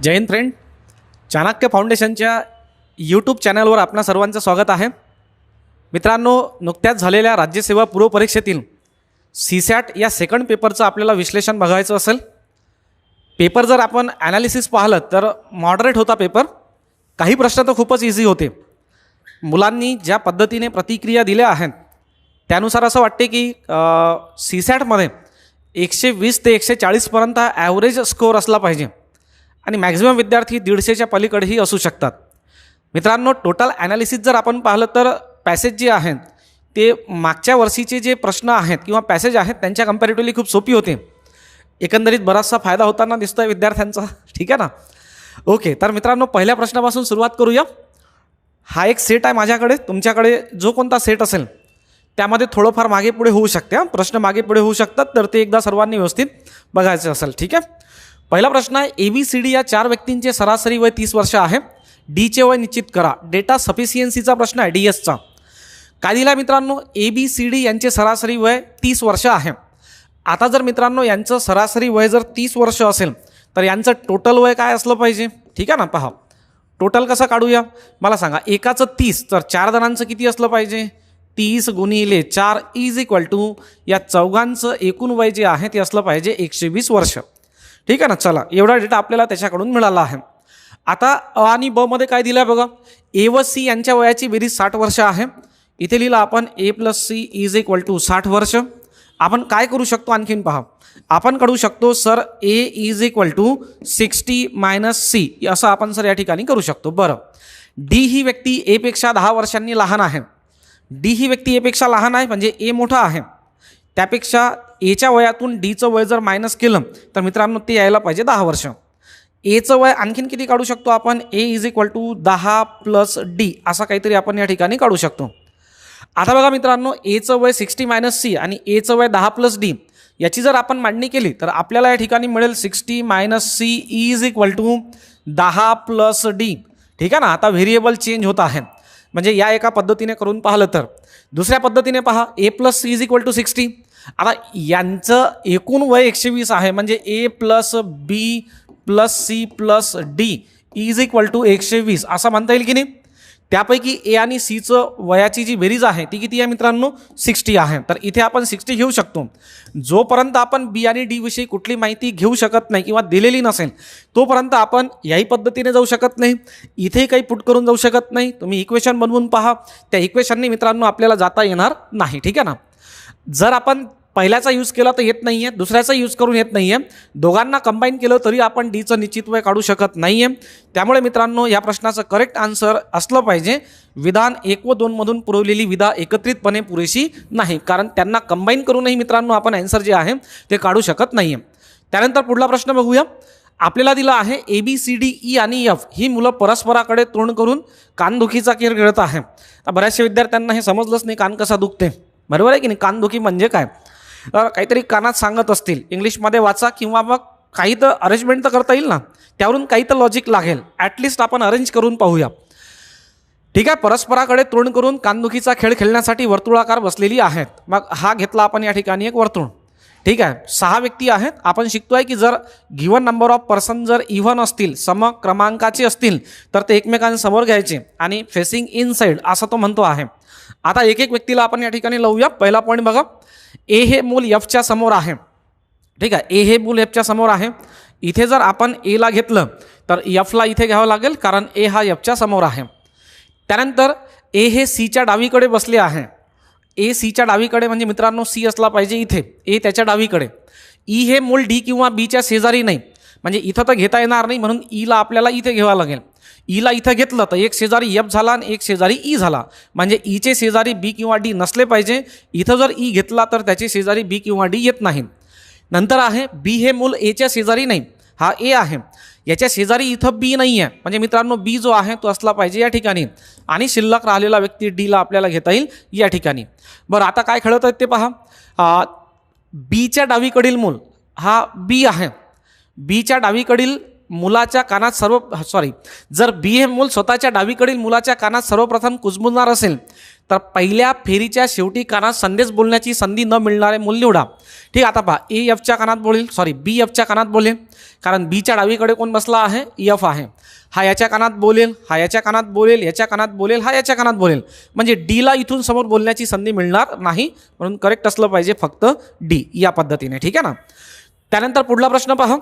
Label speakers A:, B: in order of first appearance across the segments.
A: जय Hind friend, Chanakya फाउंडेशनच्या YouTube चॅनलवर आपणा सर्वांचं स्वागत आहे. मित्रांनो, नुकत्याच झालेल्या राज्यसेवा पूर्व परीक्षेतील सीसॅट या सेकंड पेपरचं आपल्याला विश्लेषण बघायचं असेल. पेपर जर आपण ॲनालिसिस पाहिलं तर मॉडरेट होता पेपर. काही प्रश्न तर खूपच इझी होते. मुलांनी ज्या पद्धतीने प्रतिक्रिया दिल्या आहेत त्यानुसार असं वाटते की सीसॅटमध्ये 120 ते 140पर्यंत ॲव्हरेज स्कोअर असला पाहिजे आणि मॅक्झिमम विद्यार्थी 150च्या पलीकडेही असू शकतात. मित्रांनो, टोटल ॲनालिसिस जर आपण पाहिलं तर पॅसेज जे आहेत ते मागच्या वर्षीचे जे प्रश्न आहेत किंवा पॅसेज आहेत त्यांच्या कम्पॅरेटिव्हली खूप सोपी होते. एकंदरीत बराचसा फायदा होताना दिसतोय विद्यार्थ्यांचा. ठीक आहे ना? ओके, तर मित्रांनो, पहिल्या प्रश्नापासून सुरुवात करूया. हा एक सेट आहे माझ्याकडे. तुमच्याकडे जो कोणता सेट असेल त्यामध्ये थोडंफार मागे पुढे होऊ शकते. प्रश्न मागे पुढे होऊ शकतात, तर ते एकदा सर्वांनी व्यवस्थित बघायचं असेल. ठीक आहे. पहिला प्रश्न आहे, ABCD या 4 व्यक्तींचे सरासरी वय 30 वर्ष आहे. डीचे वय निश्चित करा. डेटा सफिशियन्सीचा प्रश्न आहे, DSचा. काय दिला मित्रांनो? ABCD यांचे सरासरी वय 30 वर्ष आहे. आता जर मित्रांनो यांचं सरासरी वय जर 30 वर्ष असेल तर यांचं टोटल वय काय असलं पाहिजे? ठीक आहे ना? पहा, टोटल कसं काढूया मला सांगा. एकाचं 30 तर 4 जणांचं किती असलं पाहिजे? 30 गुणिले 4 इज इक्वल टू या चौघांचं एकूण वय जे आहे ते असलं पाहिजे 120 वर्ष. ठीक आहे ना? चला, एवढा डेटा आपल्याला त्याच्याकडून मिळाला आहे. आता अ आणि ब मध्ये काय दिलं आहे बघा. ए व सी यांच्या वयाची बेरीज 60 वर्ष आहे. इथे लिहिलं आपण A+C इज इक्वल टू 60 वर्ष. आपण काय करू शकतो आणखीन पहा. आपण काढू शकतो sir A is equal to 60 - C असं आपण सर या ठिकाणी करू शकतो. बरं, डी ही व्यक्ती A पेक्षा 10 वर्षांनी लहान आहे. डी ही व्यक्ती A पेक्षा लहान आहे म्हणजे A मोठा आहे. त्यापेक्षा एच्या वयातून डीचं वय जर मायनस केलं तर मित्रांनो ते यायला पाहिजे 10 वर्ष. एचं वय आणखीन किती काढू शकतो आपण? A is equal to 10 + D असं काहीतरी आपण या ठिकाणी काढू शकतो. आता बघा मित्रांनो, एचं वय 60 - C आणि एचं वय 10 + D याची जर आपण मांडणी केली तर आपल्याला या ठिकाणी मिळेल 60 - C is equal to 10 + D. ठीक आहे ना? आता व्हेरिएबल चेंज होत आहे म्हणजे या एका पद्धतीने करून पाहिलं तर. दुसऱ्या पद्धतीने पहा, A+C इज इक्वल टू 60. आता यांचं एकूण वय 120 आहे म्हणजे A + B + C + D is equal to 120 असं म्हणता येईल की नाही? त्यापैकी A आणि Cचं वयाची जी बेरीज आहे ती किती आहे मित्रांनो? 60 आहे. तर इथे आपण 60 घेऊ शकतो. जोपर्यंत आपण B आणि D विषयी कुठली माहिती घेऊ शकत नाही किंवा दिलेली नसेल तोपर्यंत आपण याही पद्धतीने जाऊ शकत नाही. इथे काही पुट करून जाऊ शकत नाही. तुम्ही इक्वेशन बनवून पहा. त्या इक्वेशनने मित्रांनो आपल्याला जाता येणार नाही. ठीक आहे ना? जर आपण पहिल्याचा यूज केला तर येत नाही आहे, दुसऱ्याचा यूज करून येत नाही आहे, दोघांना कंबाईन केलं तरी आपण डीचं निश्चित वय काढू शकत नाही आहे. त्यामुळे मित्रांनो या प्रश्नाचं करेक्ट आन्सर असलं पाहिजे विधान 1 व 2 मधून पुरवलेली विधा एकत्रितपणे पुरेशी नाही, कारण त्यांना कंबाईन करूनही मित्रांनो आपण आन्सर जे आहे ते काढू शकत नाही आहे. त्यानंतर पुढला प्रश्न बघूया. आपल्याला दिला आहे ABCD E आणि F ही मुलं परस्पराकडे तोंड करून कानदुखीचा खेळ खेळत आहे. आता बऱ्याचशा विद्यार्थ्यांना हे समजलंच नाही कान कसा दुखते. बरोबर आहे की नाही? कानदुखी म्हणजे काय? तर काहीतरी कानात सांगत असतील, इंग्लिशमध्ये वाचा किंवा मग काही तर अरेंजमेंट तर करता येईल ना, त्यावरून काही तर लॉजिक लागेल. ॲटलिस्ट आपण अरेंज करून पाहूया. ठीक आहे. परस्पराकडे तोंड करून कानदुखीचा खेळ खेळण्यासाठी वर्तुळाकार बसलेली आहेत. मग हा घेतला आपण या ठिकाणी एक वर्तुळ. ठीक आहे. 6 व्यक्ती आहेत. आपण शिकतोय की जर गिव्हन नंबर ऑफ पर्सन जर इव्हन असतील, सम क्रमांकाचे असतील तर ते एकमेकांसमोर घ्यायचे आणि फेसिंग इनसाइड असं तो म्हणतो आहे. आता एक एक व्यक्तीला आपण या ठिकाणी लावूया. पहिला पॉईंट बघा. ए हे मूल Fच्या समोर आहे. ठीक आहे. ए हे मूल Fच्या समोर आहे. इथे जर आपण एला घेतलं तर Fला इथे घ्यावं लागेल कारण ए हा Fच्या समोर आहे. त्यानंतर ए हे Cच्या डावीकडे बसले आहे. ए Cच्या डावीकडे म्हणजे मित्रांनो C असला पाहिजे इथे, ए त्याच्या डावीकडे. ई हे मूल D किंवा Bच्या शेजारी नाही म्हणजे इथं तर घेता येणार नाही म्हणून ईला आपल्याला इथे घ्यावं लागेल. ईला इथं घेतलं तर एक शेजारी F झाला आणि एक शेजारी ई झाला म्हणजे ईचे शेजारी B किंवा D नसले पाहिजे. इथं जर ई घेतला तर त्याचे शेजारी B किंवा D येत नाही. नंतर आहे B हे मूल Aच्या शेजारी नाही, हा A आहे. याच्या शेजारी इथं B नाही आहे म्हणजे मित्रांनो B जो आहे तो असला पाहिजे या ठिकाणी आणि शिल्लक राहिलेला व्यक्ती Dला आपल्याला घेता येईल या ठिकाणी. बरं, आता काय खेळत आहेत ते पहा. Bच्या डावीकडील मूल हा B आहे. Bच्या डावीकडील मुलाच्या कानात जर B हे मूल स्वतःच्या डावीकडील मुलाच्या कानात सर्वप्रथम कुजबुजणार असेल तर पहिल्या फेरीच्या शेवटी कानात संदेश बोलण्याची संधी न मिळणारे मूल निवडा. ठीक, आता पहा, ए एफच्या कानात बोलेल, बी एफच्या कानात बोलेल, कारण बीच्या डावीकडे कोण बसला आहे, एफ आहे. हा याच्या कानात बोलेल, हा याच्या कानात बोलेल, याच्या कानात बोलेल, हा याच्या कानात बोलेल, म्हणजे डीला इथून समोर बोलण्याची संधी मिळणार नाही. म्हणून करेक्ट असलं पाहिजे फक्त डी, या पद्धतीने. ठीक आहे ना. त्यानंतर पुढला प्रश्न पहा,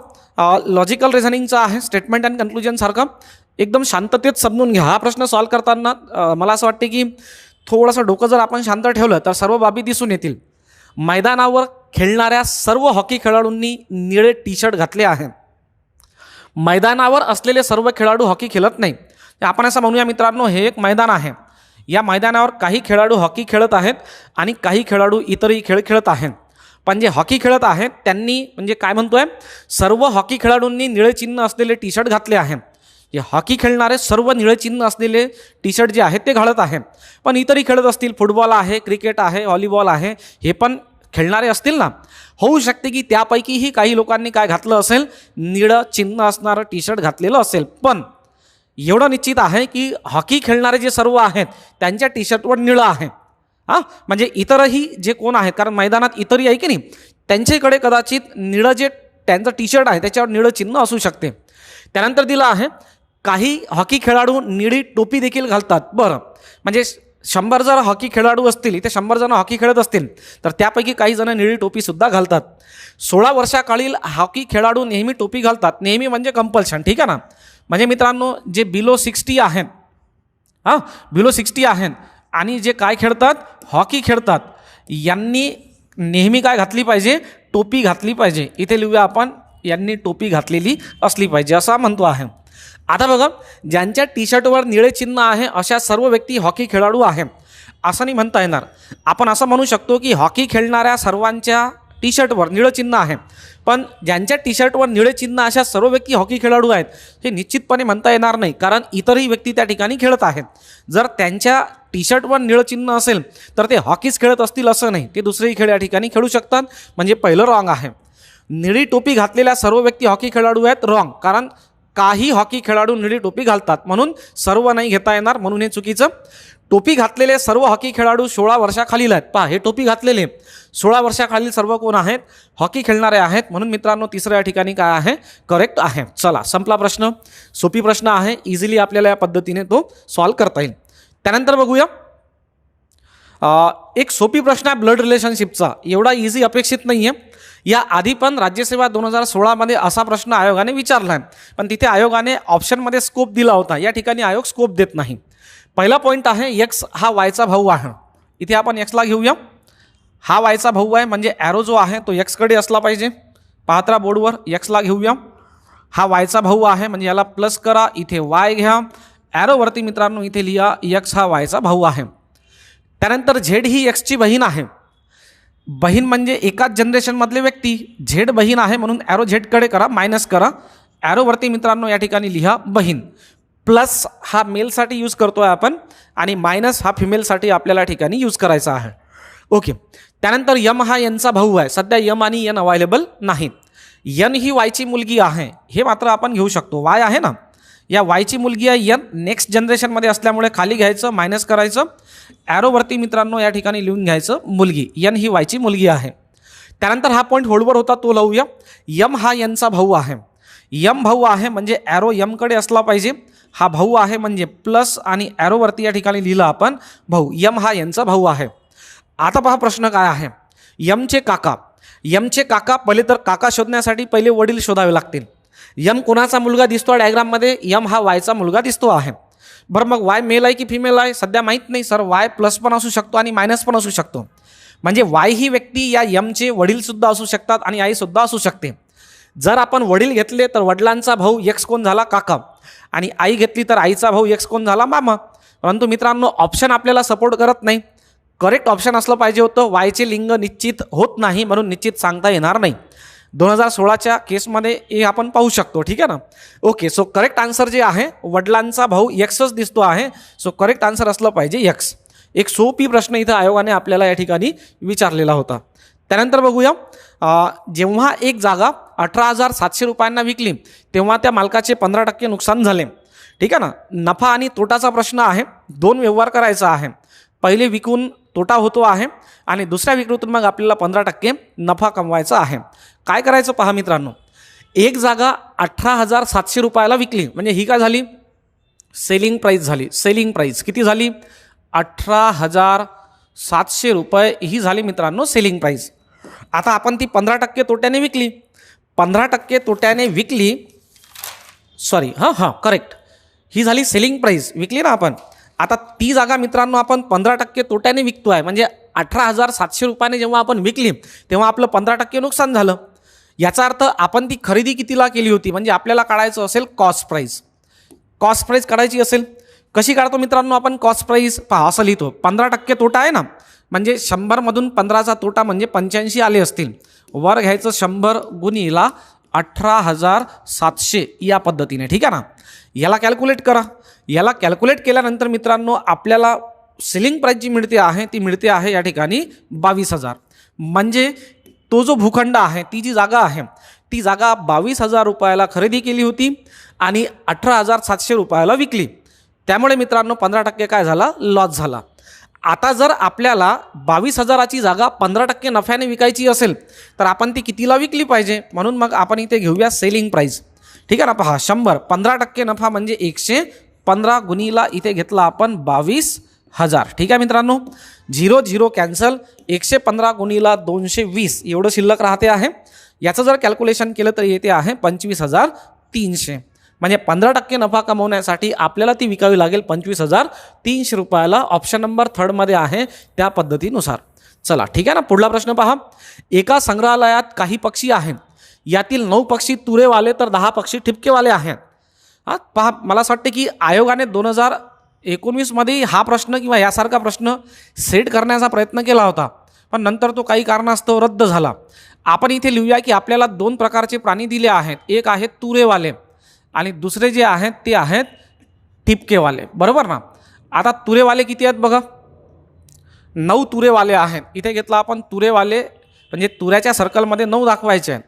A: लॉजिकल रिझनिंगचा आहे, स्टेटमेंट अँड कन्क्लुजन सारखं एकदम शांततेत समजून घ्या. हा प्रश्न सॉल्व करताना मला असं वाटते की थोडंसं डोकं जर आपण शांत ठेवलं तर सर्व बाबी दिसून येतील. मैदानावर खेळणाऱ्या सर्व हॉकी खेळाडूंनी निळे टी शर्ट घातले आहे. मैदानावर असलेले सर्व खेळाडू हॉकी खेळत नाही. आपण असं म्हणूया मित्रांनो, हे एक मैदान आहे. या मैदानावर काही खेळाडू हॉकी खेळत आहेत आणि काही खेळाडू इतरही खेळ खेळत आहेत. पण जे हॉकी खेळत आहेत त्यांनी, म्हणजे काय म्हणतोय, सर्व हॉकी खेळाडूंनी निळे चिन्ह असलेले टी शर्ट घातले आहे. जे हॉकी खेळणारे सर्व निळे चिन्ह असलेले टी शर्ट जे आहेत ते घालत आहेत. पण इतरही खेळत असतील, फुटबॉल आहे, क्रिकेट आहे, व्हॉलीबॉल आहे, हे पण खेळणारे असतील ना. होऊ शकते की त्यापैकीही काही लोकांनी काय घातलं असेल, निळं चिन्ह असणारं टी शर्ट घातलेलं असेल. पण एवढं निश्चित आहे की हॉकी खेळणारे जे सर्व आहेत त्यांच्या टी शर्टवर निळं आहे. म्हणजे इतरही जे कोण आहेत, कारण मैदानात इतरही आहे की नाही, त्यांच्याकडे कदाचित निळं जे त्यांचं टी शर्ट आहे त्याच्यावर निळं चिन्ह असू शकते. त्यानंतर दिलं आहे, काही हॉकी खेळाडू निळी टोपी देखील घालतात. बरं, म्हणजे 100 जर हॉकी खेळाडू असतील, इथे 100 जण हॉकी खेळत असतील, तर त्यापैकी काही जण निळी टोपीसुद्धा घालतात. 16 वर्षाखालील हॉकी खेळाडू नेहमी टोपी घालतात. नेहमी म्हणजे कंपल्शन. ठीक आहे ना. म्हणजे मित्रांनो, जे बिलो 60 आहेत, बिलो 60 आहेत आणि जे काय खेळतात, हॉकी खेळतात, यांनी नेहमी काय घातली पाहिजे, टोपी घातली पाहिजे. इथे लिहूया आपण, यांनी टोपी घातलेली असली पाहिजे असं म्हणतो आहे. आता बघा, ज्यांच्या टी शर्टवर निळे चिन्ह आहे अशा सर्व व्यक्ती हॉकी खेळाडू आहे असं नाही म्हणता येणार. आपण असं म्हणू शकतो की हॉकी खेळणाऱ्या सर्वांच्या टी शर्टवर निळं चिन्ह आहे. पण ज्यांच्या टी शर्टवर निळे चिन्ह अशा सर्व व्यक्ती हॉकी खेळाडू आहेत हे निश्चितपणे म्हणता येणार नाही, कारण इतरही व्यक्ती त्या ठिकाणी खेळत आहेत. जर त्यांच्या टी शर्टवर निळं चिन्ह असेल तर ते हॉकीच खेळत असतील असं नाही, ते दुसरेही खेळ या ठिकाणी खेळू शकतात. म्हणजे पहिलं रॉंग आहे. निळी टोपी घातलेल्या सर्व व्यक्ती हॉकी खेळाडू आहेत, रॉंग, कारण काही हॉकी खेळाडू निळी टोपी घालतात, म्हणून सर्व नाही घेता येणार, म्हणून हे चुकीचं. टोपी घातलेले सर्व हॉकी खेळाडू 16 वर्षाखालील आहेत. पहा, हे टोपी घातलेले 16 वर्षाखालील सर्व कोण आहेत, हॉकी खेळणारे आहेत. म्हणून मित्रांनो तिसऱ्या या ठिकाणी काय आहे, करेक्ट आहे. चला, संपला प्रश्न. सोपी प्रश्न आहे, इझिली आपल्याला या पद्धतीने तो सॉल्व करता येईल. त्यानंतर बघूया, एक सोपी प्रश्न आहे ब्लड रिलेशनशिपचा. एवढा इझी अपेक्षित नाही आहे. या आधी पण राज्यसेवा 2016मध्ये असा प्रश्न आयोगाने विचारला आहे, पण तिथे आयोगाने ऑप्शनमध्ये स्कोप दिला होता. या ठिकाणी आयोग स्कोप देत नाही. पहिला पॉईंट आहे, एक्स हा वायचा भाऊ आहे. इथे आपण एक्सला घेऊया. हा वायचा भाऊ आहे, म्हणजे ॲरो जो आहे तो एक्सकडे असला पाहिजे. पाहत्रा बोर्डवर एक्सला घेऊया. हा वायचा भाऊ आहे, म्हणजे याला प्लस करा, इथे वाय घ्या. ॲरोवरती मित्रांनो इथे लिहा, एक्स हा वायचा भाऊ आहे. त्यानंतर झेड ही एक्सची बहीण आहे. बहीण म्हणजे एकाच जनरेशनमधले व्यक्ती. झेड बहीण आहे म्हणून ॲरो झेडकडे करा, मायनस करा. ॲरोवरती मित्रांनो या ठिकाणी लिहा बहीण. प्लस हा मेलसाठी यूज करतो आहे आपण आणि मायनस हा फिमेलसाठी आपल्याला ठिकाणी यूज करायचा आहे. ओके. त्यानंतर यम हा यांचा भाऊ आहे. सध्या यम आणि यन अवेलेबल नाहीत. यन ही वायची मुलगी आहे, हे मात्र आपण घेऊ शकतो. वाय आहे ना, या वायची मुलगी आहे यन. नेक्स्ट जनरेशनमध्ये असल्यामुळे खाली घ्यायचं, मायनस करायचं. ॲरोवरती मित्रांनो या ठिकाणी लिहून घ्यायचं मुलगी. यन ही वायची मुलगी आहे. त्यानंतर हा पॉईंट होल्डवर होता तो लावूया. यम हा यांचा भाऊ आहे. यम भाऊ आहे म्हणजे ॲरो यमकडे असला पाहिजे. हा भाऊ आहे म्हणजे प्लस आणि ॲरोवरती या ठिकाणी लिहिलं आपण भाऊ. यम हा यांचा भाऊ आहे. आता पहा प्रश्न काय आहे. यमचे काका. यमचे काका, पहिले तर काका शोधण्यासाठी पहिले वडील शोधावे लागतील. यम कोणाचा मुलगा दिसतो ॲग्राममध्ये, यम हा वायचा मुलगा दिसतो आहे. बरं, मग वाय मेल आहे की फिमेल आहे सध्या माहीत नाही सर. वाय प्लस पण असू शकतो आणि मायनस पण असू शकतो. म्हणजे वाय ही व्यक्ती या यमचे वडीलसुद्धा असू शकतात आणि आईसुद्धा असू शकते. जर आपण वडील घेतले तर वडिलांचा भाऊ एक्स कोण झाला, काका, आणि आई घेतली तर आईचा भाऊ एक्स कोण झाला, मामा. परंतु मित्रांनो ऑप्शन आपल्याला सपोर्ट करत नाही. करेक्ट ऑप्शन असलं पाहिजे होतं. वायचे लिंग निश्चित होत नाही म्हणून निश्चित सांगता येणार नाही. 2016च्या केसमध्ये हे आपण पाहू शकतो. ठीक आहे ना. ओके. सो करेक्ट आन्सर जे आहे, वडिलांचा भाऊ एक्सच दिसतो आहे. सो करेक्ट आन्सर असलं पाहिजे एक्स. एक सोपी प्रश्न इथं आयोगाने आपल्याला या ठिकाणी विचारलेला होता. त्यानंतर बघूया, जेव्हा एक जागा 18,700 रुपयांना विकली तेव्हा त्या मालकाचे 15% नुकसान झाले. ठीक आहे ना. नफा आणि तोटाचा प्रश्न आहे. 2 व्यवहार करायचा आहे. पहिले विकून तोटा होतो आहे आणि दुसऱ्या विक्रीतून मग आपल्याला 15% नफा कमवायचा आहे. काय करायचं पहा मित्रांनो, एक जागा 18,700 रुपयाला विकली म्हणजे ही काय झाली, सेलिंग प्राईस झाली. सेलिंग प्राईस किती झाली, 18,700 रुपये ही झाली मित्रांनो सेलिंग प्राईस. आता आपण ती 15% तोट्याने विकली, 15% तोट्याने विकली, सॉरी करेक्ट, ही झाली सेलिंग प्राईस, विकली ना आपण. आता ती जागा मित्रांनो आपण 15% तोट्याने विकतो आहे म्हणजे 18,700 रुपयाने जेव्हा आपण विकली तेव्हा आपलं 15% नुकसान झालं. याचा अर्थ आपण ती खरेदी कितीला केली होती, म्हणजे आपल्याला काढायचं असेल कॉस्ट प्राईस. कॉस्ट प्राईस काढायची असेल, कशी काढतो मित्रांनो आपण कॉस्ट प्राईस, पहा असं लिहितो, 15% तोटा आहे ना, म्हणजे 100मधून 15चा तोटा म्हणजे 85 आले असतील, वर घ्यायचं 100 गुणीला 18,700 या पद्धतीने. ठीक आहे ना. याला कॅल्क्युलेट करा. याला कॅल्क्युलेट केल्यानंतर मित्रांनो आपल्याला सेलिंग प्राईस जी मिळते आहे ती मिळते आहे या ठिकाणी 22,000. म्हणजे तो जो भूखंड आहे, ती जी जागा आहे, ती जागा 22,000 रुपयाला खरेदी केली होती आणि 18,700 रुपयाला विकली. त्यामुळे मित्रांनो 15% काय झाला, लॉस झाला. आता जर आपल्याला 22,000ची जागा 15% नफ्याने विकायची असेल तर आपण ती कितीला विकली पाहिजे, म्हणून मग आपण इथे घेऊया सेलिंग प्राईस. ठीक आहे ना. पहा 100, 15% नफा म्हणजे 115 गुणीला इथे घेतला आपण 22,000. ठीक आहे मित्रांनो. 0 कॅन्सल, 115 गुणीला 220 एवढं शिल्लक राहते आहे. याचं जर कॅल्क्युलेशन केलं तर येते आहे 25,300. म्हणजे 15% नफा कमवण्यासाठी आपल्याला ती विकावी लागेल 25,300 रुपयाला. ऑप्शन नंबर 3मध्ये आहे त्या पद्धतीनुसार. चला ठीक आहे ना. पुढला प्रश्न पहा. एका संग्रहालयात काही पक्षी आहेत, यातील 9 पक्षी तुरेवाले तर 10 पक्षी ठिपकेवाले आहेत. पहा, मला असं वाटते की आयोगाने 2019मध्ये हा प्रश्न किंवा यासारखा प्रश्न सेट करण्याचा प्रयत्न केला होता, पण नंतर तो काही कारणास्तव रद्द झाला. आपण इथे लिहूया की आपल्याला 2 प्रकारचे प्राणी दिले आहेत, एक आहेत तुरेवाले आणि दुसरे जे आहेत ते आहेत ठिपकेवाले. बरोबर ना. आता तुरेवाले किती आहेत बघा, 9 तुरेवाले आहेत. इथे घेतला आपण तुरेवाले म्हणजे तुऱ्याच्या सर्कलमध्ये 9 दाखवायचे आहेत.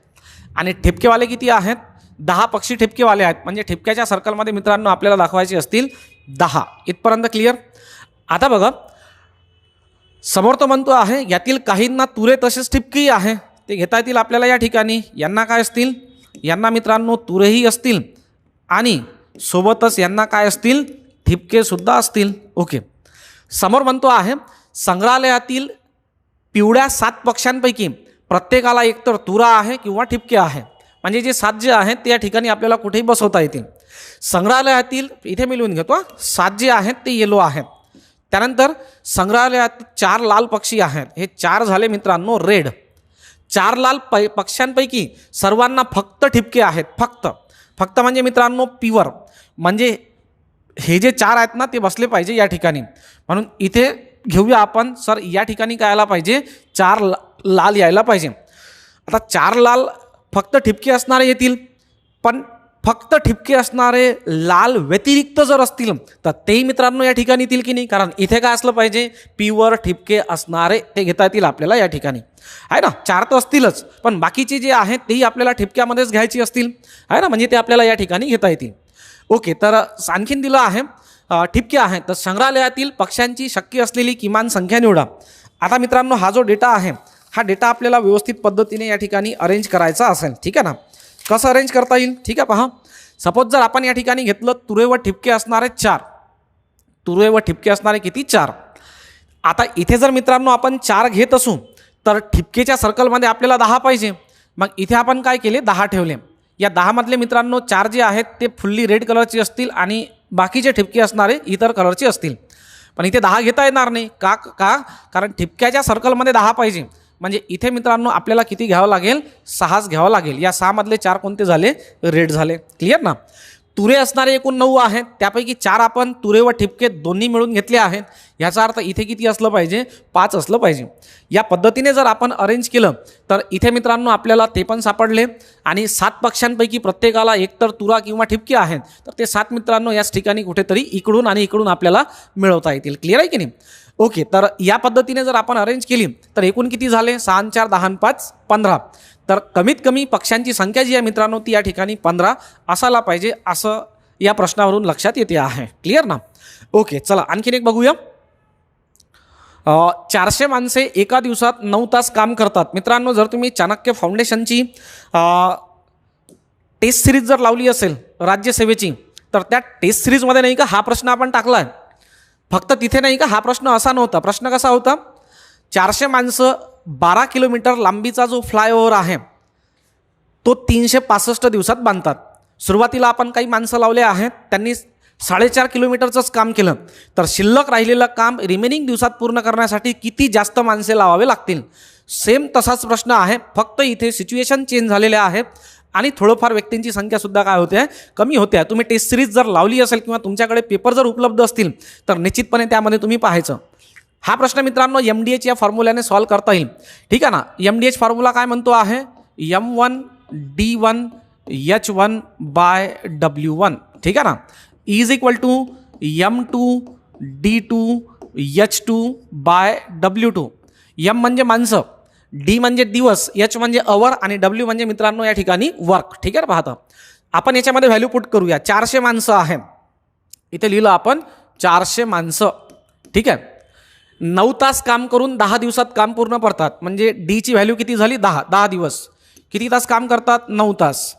A: आणि ठिपकेवाले किती आहेत, 10 पक्षी ठिपकेवाले आहेत. म्हणजे ठिपक्याच्या सर्कलमध्ये मित्रांनो आपल्याला दाखवायचे असतील 10. इथपर्यंत क्लिअर. आता बघा समोर तो म्हणतो आहे यातील काहींना तुरे तसेच ठिपकेही आहे, ते घेता येतील आपल्याला या ठिकाणी. यांना काय असतील, यांना मित्रांनो तुरेही असतील आणि सोबतच यांना काय असतील, ठिपके सुद्धा असतील. ओके. समोर म्हणतो आहे संग्रहालयातील पिवळ्या 7 पक्ष्यांपैकी प्रत्येकाला एकतर तुरा आहे किंवा ठिपके आहे. म्हणजे जे 7 जे आहेत ते या ठिकाणी आपल्याला कुठेही बसवता येतील. संग्रहालयातील इथे मी लिहून घेतो 7 जे आहेत ते येलो आहेत. त्यानंतर संग्रहालयात 4 लाल पक्षी आहेत, हे 4 झाले मित्रांनो रेड. 4 लाल पक्ष्यांपैकी सर्वांना फक्त ठिपके आहेत. फक्त म्हणजे मित्रांनो प्युअर, म्हणजे हे जे 4 आहेत ना ते बसले पाहिजे या ठिकाणी. म्हणून इथे घेऊया आपण सर या ठिकाणी काय आला पाहिजे, 4 लाल यायला पाहिजे. आता 4 लाल फक्त ठिपके असणारे येतील, पण फक्त ठिपके असणारे लाल व्यतिरिक्त जर असतील तर तेही मित्रांनो या ठिकाणी येतील की नाही, कारण इथे काय असलं पाहिजे, प्युअर ठिपके असणारे ते घेता येतील आपल्याला या ठिकाणी. आहे ना. 4 तर असतीलच, पण बाकीचे जे आहेत तेही आपल्याला ठिपक्यामध्येच घ्यायची असतील. आहे ना. म्हणजे ते आपल्याला या ठिकाणी घेता येतील. ओके. तर आणखीन दिलं आहे ठिपके आहेत तर संग्रहालयातील पक्ष्यांची शक्य असलेली किमान संख्या निवडा. आता मित्रांनो हा जो डेटा आहे हा डेटा आपल्याला व्यवस्थित पद्धतीने या ठिकाणी अरेंज करायचा असेल. ठीक आहे ना. कसं अरेंज करता येईल, ठीक आहे. पहा सपोज जर आपण या ठिकाणी घेतलं तुरे व ठिपके असणारे 4, तुरे व ठिपके असणारे किती 4. आता इथे जर मित्रांनो आपण 4 घेत असू तर ठिपकेच्या सर्कलमध्ये आपल्याला 10 पाहिजे. मग इथे आपण काय केले, 10 ठेवले. या 10 मधले मित्रांनो 4 जे आहेत ते फुल्ली रेड कलरचे असतील आणि बाकीचे ठिपके असणारे इतर कलरचे असतील. पण इथे 10 घेता येणार नाही का, कारण ठिपक्याच्या सर्कलमध्ये 10 पाहिजे. म्हणजे इथे मित्रांनो आपल्याला किती घ्यावं लागेल, 6च घ्यावं लागेल. या 6 मधले 4 कोणते झाले, रेड झाले. क्लिअर ना. तुरे असणारे एकूण 9 आहेत, त्यापैकी 4 आपण तुरे व ठिपके दोन्ही मिळून घेतले आहेत. याचा अर्थ इथे किती असलं पाहिजे, 5 असलं पाहिजे. या पद्धतीने जर आपण अरेंज केलं तर इथे मित्रांनो आपल्याला ते पण सापडले. आणि 7 पक्ष्यांपैकी प्रत्येकाला एकतर तुरा किंवा ठिपके आहेत, तर ते 7 मित्रांनो याच ठिकाणी कुठेतरी इकडून आणि इकडून आपल्याला मिळवता येतील. क्लिअर आहे की नाही. ओके. तर या पद्धतीने जर आपण अरेंज केली तर एकूण किती झाले, 6 आणि 4 10 आणि 5 15. तर कमीत कमी पक्ष्यांची संख्या जी आहे मित्रांनो ती या ठिकाणी 15 असायला पाहिजे, असं या प्रश्नावरून लक्षात येते आहे. क्लिअर ना. ओके. चला आणखीन एक बघूया. 400 माणसे एका दिवसात 9 तास काम करतात. मित्रांनो, जर तुम्ही चाणक्य फाउंडेशनची टेस्ट सिरीज जर लावली असेल राज्यसेवेची, तर त्या टेस्ट सिरीजमध्ये नाही का हा प्रश्न आपण टाकला आहे. फक्त तिथे नाही का हा प्रश्न असा नव्हता. प्रश्न कसा होता, 400 माणसं 12 किलोमीटर लांबीचा जो फ्लायओव्हर आहे तो 365 दिवसात बांधतात. सुरुवातीला आपण काही माणसं लावले आहेत, त्यांनी 4.5 किलोमीटरचंच काम केलं, तर शिल्लक राहिलेलं काम रिमेनिंग दिवसात पूर्ण करण्यासाठी किती जास्त माणसे लावावे लागतील. सेम तसाच प्रश्न आहे, फक्त इथे सिच्युएशन चेंज झालेले आहेत आणि थोडंफार व्यक्तींची संख्यासुद्धा काय होते, कमी होते आहे. तुम्ही टेस्ट सिरीज जर लावली असेल किंवा तुमच्याकडे पेपर जर उपलब्ध असतील तर निश्चितपणे त्यामध्ये तुम्ही पाहायचं. हा प्रश्न मित्रांनो MDH या फॉर्म्युल्याने सॉल्व करता येईल. ठीक आहे ना. MDH फॉर्म्युला काय म्हणतो आहे, M1 D1 H1 bye W1. ठीक आहे ना. Is equal to M2 D2 H2 by W2. M म्हणजे माणसं, D म्हणजे दिवस, H म्हणजे अवर आणि W म्हणजे मित्रांनो या ठिकाणी वर्क. ठीक आहे. पाहता आपण याच्यामध्ये व्हॅल्यू पुट करूया. 400 माणसं आहे, इथे लिहिलं आपण 400 माणसं. ठीक आहे. 9 तास काम करून 10 दिवसात काम पूर्ण करतात, म्हणजे डीची व्हॅल्यू किती झाली, 10 दिवस. किती तास काम करतात, 9 तास.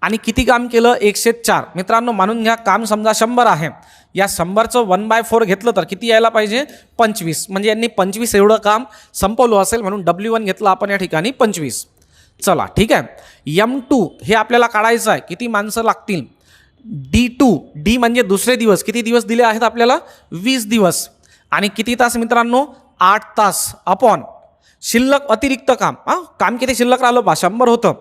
A: आणि किती काम केलं, 104. मित्रांनो मानून घ्या, काम समजा 100 आहे, या 100चं 1/4 घेतलं तर किती यायला पाहिजे, 25. म्हणजे यांनी 25 एवढं काम संपवलं असेल, म्हणून W1 घेतलं आपण या ठिकाणी 25. चला ठीक आहे. M2 हे आपल्याला काढायचं आहे, किती माणसं लागतील. D2, D म्हणजे दुसरे दिवस, किती दिवस दिले आहेत आपल्याला, 20 दिवस. आणि किती तास मित्रांनो, 8 तास अपॉन शिल्लक अतिरिक्त काम. काम किती शिल्लक राहिलं, 100 होतं,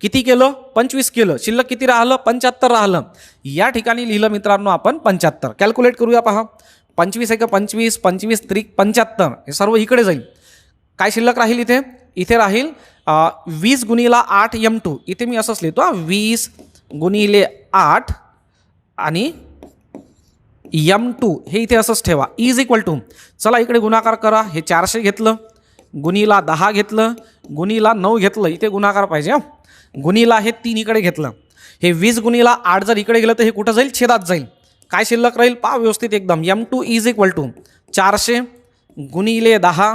A: किती केलं, 25 केलं, शिल्लक किती राहिलं, 75 राहिलं. या ठिकाणी लिहिलं मित्रांनो आपण 75. कॅल्क्युलेट करूया. पहा, 25 1 25, 25 3 75, हे सर्व इकडे जाईल. काय शिल्लक राहील इथे, इथे राहील 20 गुणिला 8 M2. इथे मी असंच लिहितो, 20 गुणिले 8 आणि M2 हे इथे असंच ठेवा. इज इक्वल टू, चला इकडे गुणाकार करा. हे 400 घेतलं, गुणिला 10 घेतलं, गुणिला 9 घेतलं, इथे गुणाकार पाहिजे. गुणिला हे 3 इकडे घेतलं. हे 20 गुणिला 8 जर इकडे गेलं तर हे कुठं जाईल, छेदात जाईल. काय शिल्लक राहील, पहा व्यवस्थित एकदम. M2 इज इक्वल टू 400 गुणिले 10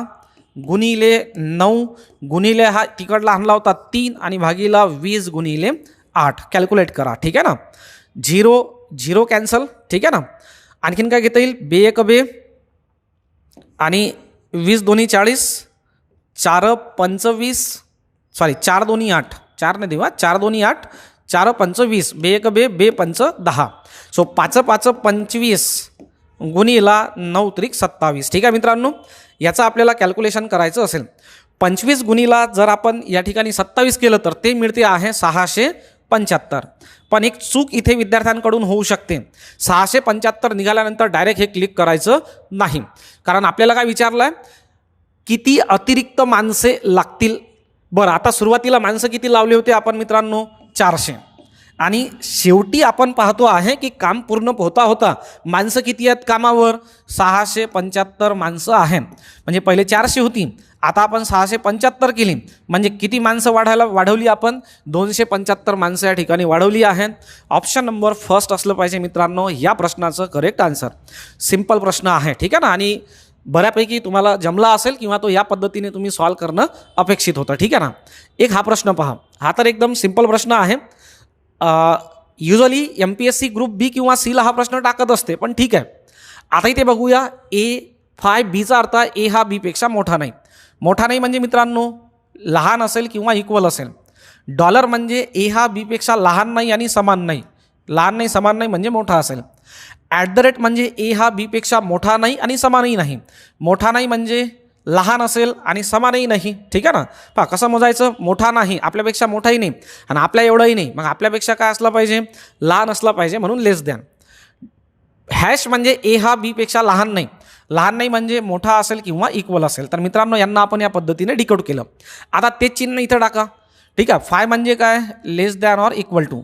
A: गुणिले 9 गुणिले हा तिकडला आणला होता 3 आणि भागीला 20 गुणिले 8. कॅल्क्युलेट करा. ठीक आहे ना. 0 0 कॅन्सल. ठीक आहे ना. आणखीन काय घेता येईल, 2 1 2 आणि 20 2 40, 4 25, सॉरी 4 2 8, 4 नाही देवा, 4 2 8, 4 25, 2 1 2 2 5 10. सो 5 5 25 गुणिला 9 त्रिक 27. ठीक आहे मित्रांनो, याचं आपल्याला कॅल्क्युलेशन करायचं असेल. 25 गुणिला जर आपण या ठिकाणी 27 केलं तर ते मिळते आहे 675. पण एक चूक इथे विद्यार्थ्यांकडून होऊ शकते. 675 निघाल्यानंतर डायरेक्ट हे क्लिक करायचं नाही, कारण आपल्याला काय विचारलं आहे, किती अतिरिक्त माणसे लागतील. बरं, आता सुरुवातीला माणसं किती लावले होते आपण मित्रांनो, 400. आणि शेवटी आपण पाहतो आहे की काम पूर्ण होता होता माणसं किती आहेत कामावर, 675 माणसं आहेत. म्हणजे पहिले 400 होती, आता आपण 675 केली, म्हणजे किती माणसं वाढवली आपण, 275 माणसं या ठिकाणी वाढवली आहेत. ऑप्शन नंबर फर्स्ट असलं पाहिजे मित्रांनो या प्रश्नाचं करेक्ट आन्सर. सिंपल प्रश्न आहे. ठीक आहे ना. आणि बऱ्यापैकी तुम्हाला जमला असेल किंवा तो या पद्धतीने तुम्ही सॉल्व करणं अपेक्षित होतं. ठीक आहे ना. एक हा प्रश्न पहा, हा तर एकदम सिंपल प्रश्न आहे. युजली MPSC ग्रुप बी किंवा सीला हा प्रश्न टाकत असते, पण ठीक आहे. आता इथे बघूया, A5Bचा अर्थ A हा Bपेक्षा मोठा नाही. मोठा नाही म्हणजे मित्रांनो लहान असेल किंवा इक्वल असेल. डॉलर म्हणजे A हा Bपेक्षा लहान नाही आणि समान नाही. लहान नाही समान नाही म्हणजे मोठा असेल. @ म्हणजे A हा Bपेक्षा मोठा नाही आणि समानही नाही. मोठा नाही म्हणजे लहान असेल आणि समानही नाही. ठीक आहे ना. पहा कसं मोजायचं, मोठा नाही, आपल्यापेक्षा मोठाही नाही आणि आपल्या एवढंही नाही, मग आपल्यापेक्षा काय असला पाहिजे, लहान असला पाहिजे, म्हणून लेस दॅन. हॅश म्हणजे A हा Bपेक्षा लहान नाही. लहान नाही म्हणजे मोठा असेल किंवा इक्वल असेल. तर मित्रांनो यांना आपण या पद्धतीने डिकोड केलं. आता तेच चिन्ह इथं टाका. ठीक आहे. फाय म्हणजे काय, less than or equal to.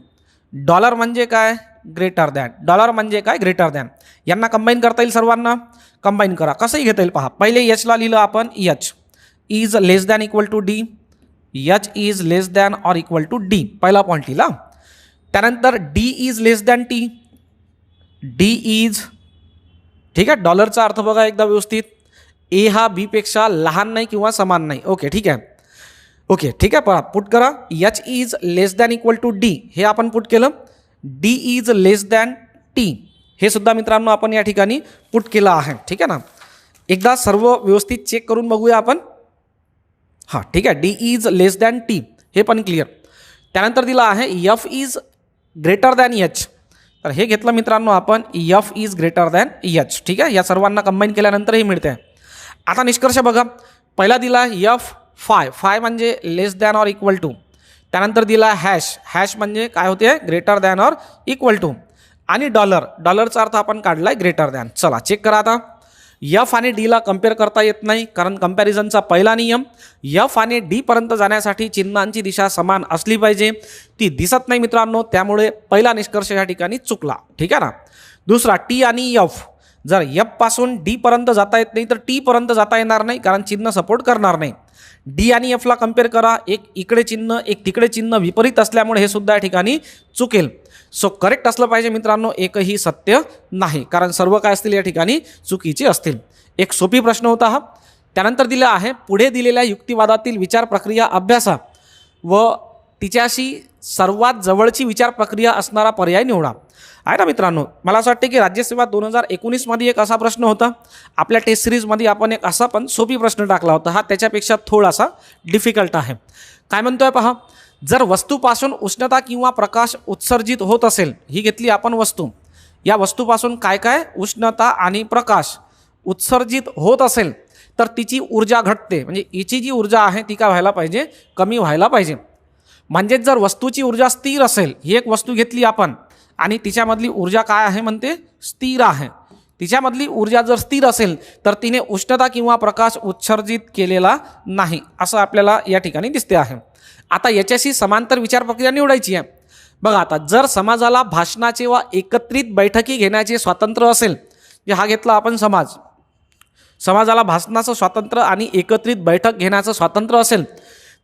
A: Dollar म्हणजे काय, ग्रेटर दॅन. डॉलर म्हणजे काय, ग्रेटर दॅन. यांना कंबाईन करता येईल, सर्वांना कंबाईन करा. कसंही घेता येईल पहा. पहिले Hला लिहिलं आपण, H is less than equal to D. H is less than or equal to D, पहिला पॉईंट लिहिला. त्यानंतर D is less than T. D is, ठीक आहे, डॉलरचा अर्थ बघा एकदा व्यवस्थित, ए हा बीपेक्षा लहान नाही किंवा समान नाही. ओके ठीक आहे. ओके ठीक आहे. पहा पुट करा. H is less than equal to D हे आपण पुट केलं. D is less than T हे सुद्धा मित्रांनो आपण या ठिकाणी पुट केलं आहे. ठीक आहे ना. एकदा सर्व व्यवस्थित चेक करून बघूया आपण. हां ठीक आहे. D is less than T हे पण क्लिअर. त्यानंतर दिलं आहे F is greater than H. तर हे घेतलं मित्रांनो आपण F is greater than H. ठीक आहे. या सर्वांना कंबाईन केल्यानंतर हे मिळते. आता निष्कर्ष बघा. पहिला दिला एफ फाय म्हणजे less than or equal to. त्यानंतर दिला हॅश म्हणजे काय होते greater than or equal to. आणि डॉलरचा अर्थ आपण काढलाय ग्रेटर दॅन. चला चेक करा आता. एफ आणि डीला कम्पेअर करता येत नाही कारण कंपॅरिझनचा पहिला नियम एफ आणि डी पर्यंत जाण्यासाठी चिन्हांची दिशा समान असली पाहिजे. ती दिसत नाही मित्रांनो, त्यामुळे पहिला निष्कर्ष या ठिकाणी चुकला. ठीक आहे ना. दुसरा टी आणि एफ, जर एफ पासून डी पर्यंत जाता येत नाही तर टी पर्यंत जाता येणार नाही कारण चिन्ह सपोर्ट करणार नाही. डी आणि एफला कम्पेअर करा. एक इकडे चिन्ह एक तिकडे चिन्ह विपरीत असल्यामुळे हे सुद्धा या ठिकाणी चुकेल. सो करेक्ट असलं पाहिजे मित्रांनो, एकही सत्य नाही कारण सर्व काय असतील या ठिकाणी चुकीचे असतील. एक सोपी प्रश्न होता हा. त्यानंतर दिला आहे पुढे दिलेल्या युक्तिवादातील विचार प्रक्रिया अभ्यासा व तिच्याशी सर्वात जवळची विचार प्रक्रिया असणारा पर्याय निवडा. आहे ना मित्रांनो. मला असं वाटतं की राज्यसेवा 2019मध्ये एक असा प्रश्न होता. आपल्या टेस्ट सिरीजमध्ये आपण एक असा पण सोपी प्रश्न टाकला होता. हा त्याच्यापेक्षा थोडासा डिफिकल्ट आहे. काय म्हणतोय पहा. जर वस्तूपासून उष्णता किंवा प्रकाश उत्सर्जित होत असेल, ही घेतली आपण वस्तू, या वस्तूपासून काय काय उष्णता आणि प्रकाश उत्सर्जित होत असेल तर तिची ऊर्जा घटते. म्हणजे हिची जी ऊर्जा आहे ती काय व्हायला पाहिजे, कमी व्हायला पाहिजे. म्हणजेच जर वस्तूची ऊर्जा स्थिर असेल, ही एक वस्तू घेतली आपण आणि तिच्यामधली ऊर्जा काय आहे म्हणते स्थिर आहे. तिच्यामधली ऊर्जा जर स्थिर असेल तर तिने उष्णता किंवा प्रकाश उत्सर्जित केलेला नाही असं आपल्याला या ठिकाणी दिसते आहे. आता याच्याशी समांतर विचार प्रक्रिया निवडायची आहे. बघा आता जर समाजाला भाषणाचे व एकत्रित बैठकी घेण्याचे स्वातंत्र्य असेल, जे हा घेतला आपण समाजाला भाषणाचं स्वातंत्र्य आणि एकत्रित बैठक घेण्याचं स्वातंत्र्य असेल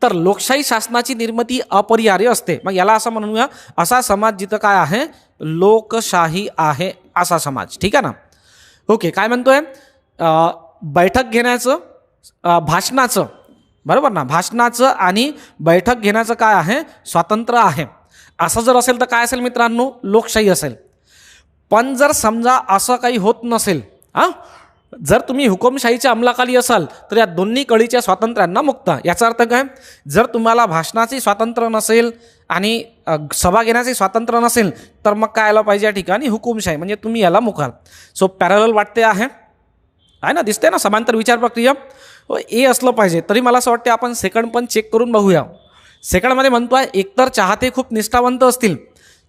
A: तर लोकशाही शासनाची निर्मिती अपरिहार्य असते. मग याला असं म्हणूया असा समाज जिथं काय आहे लोकशाही आहे असा समाज. ठीक आहे ना. ओके काय म्हणतोय बैठक घेण्याचं भाषणाचं, बरोबर ना, भाषणाचं आणि बैठक घेण्याचं काय आहे स्वातंत्र्य आहे. असं जर असेल तर काय असेल मित्रांनो लोकशाही असेल. पण जर समजा असं काही होत नसेल, जर तुम्ही हुकुमशाहीच्या अंमलाखाली असाल तर या दोन्ही कळीच्या स्वातंत्र्यांना मुक्त. याचा अर्थ काय, जर तुम्हाला भाषणाचे स्वातंत्र्य नसेल आणि सभा घेण्याचे स्वातंत्र्य नसेल तर मग काय आलं पाहिजे या ठिकाणी हुकुमशाही, म्हणजे तुम्ही याला मुखाल. सो पॅरलल वाटते आहे ना, दिसते ना समांतर विचार प्रक्रिया. ए असलं पाहिजे. तरी मला असं वाटते आपण सेकंड पण चेक करून बघूया. सेकंडमध्ये म्हणतोय एकतर चाहते खूप निष्ठावंत असतील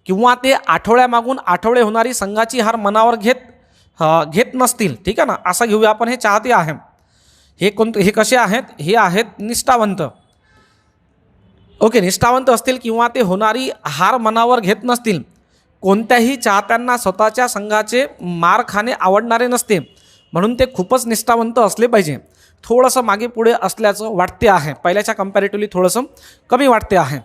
A: किंवा ते आठवड्यामागून आठवडे होणारी संघाची हार मनावर घेत नसतील. ठीक आहे ना. असं घेऊया आपण. हे चाहते आहे. हे कसे आहेत, हे आहेत निष्ठावंत. ओके निष्ठावंत असतील किंवा ते होणारी हार मनावर घेत नसतील. कोणत्याही चाहत्यांना स्वतःच्या संघाचे मार खाणे आवडणारे नसते म्हणून ते खूपच निष्ठावंत असले पाहिजे. थोडंसं मागे पुढे असल्याचं वाटते आहे. पहिल्याच्या कम्पॅरेटिव्हली थोडंसं कमी वाटते आहे.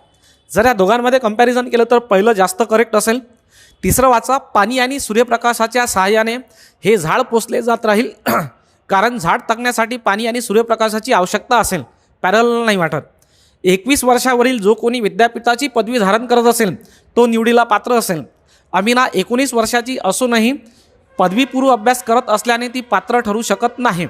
A: जर या दोघांमध्ये कंपॅरिझन केलं तर पहिलं जास्त करेक्ट असेल. तिसरं वाचा. पाणी आणि सूर्यप्रकाशाच्या सहाय्याने हे झाड पोसले जात राहील कारण झाड टाकण्यासाठी पाणी आणि सूर्यप्रकाशाची आवश्यकता असेल. पॅरलल नाही वाटत. 21 वर्षावरील जो कोणी विद्यापीठाची पदवी धारण करत असेल तो निवडीला पात्र असेल. अमिना 19 वर्षाची असूनही पदवीपूर्व अभ्यास करत असल्याने ती पात्र ठरू शकत नाही.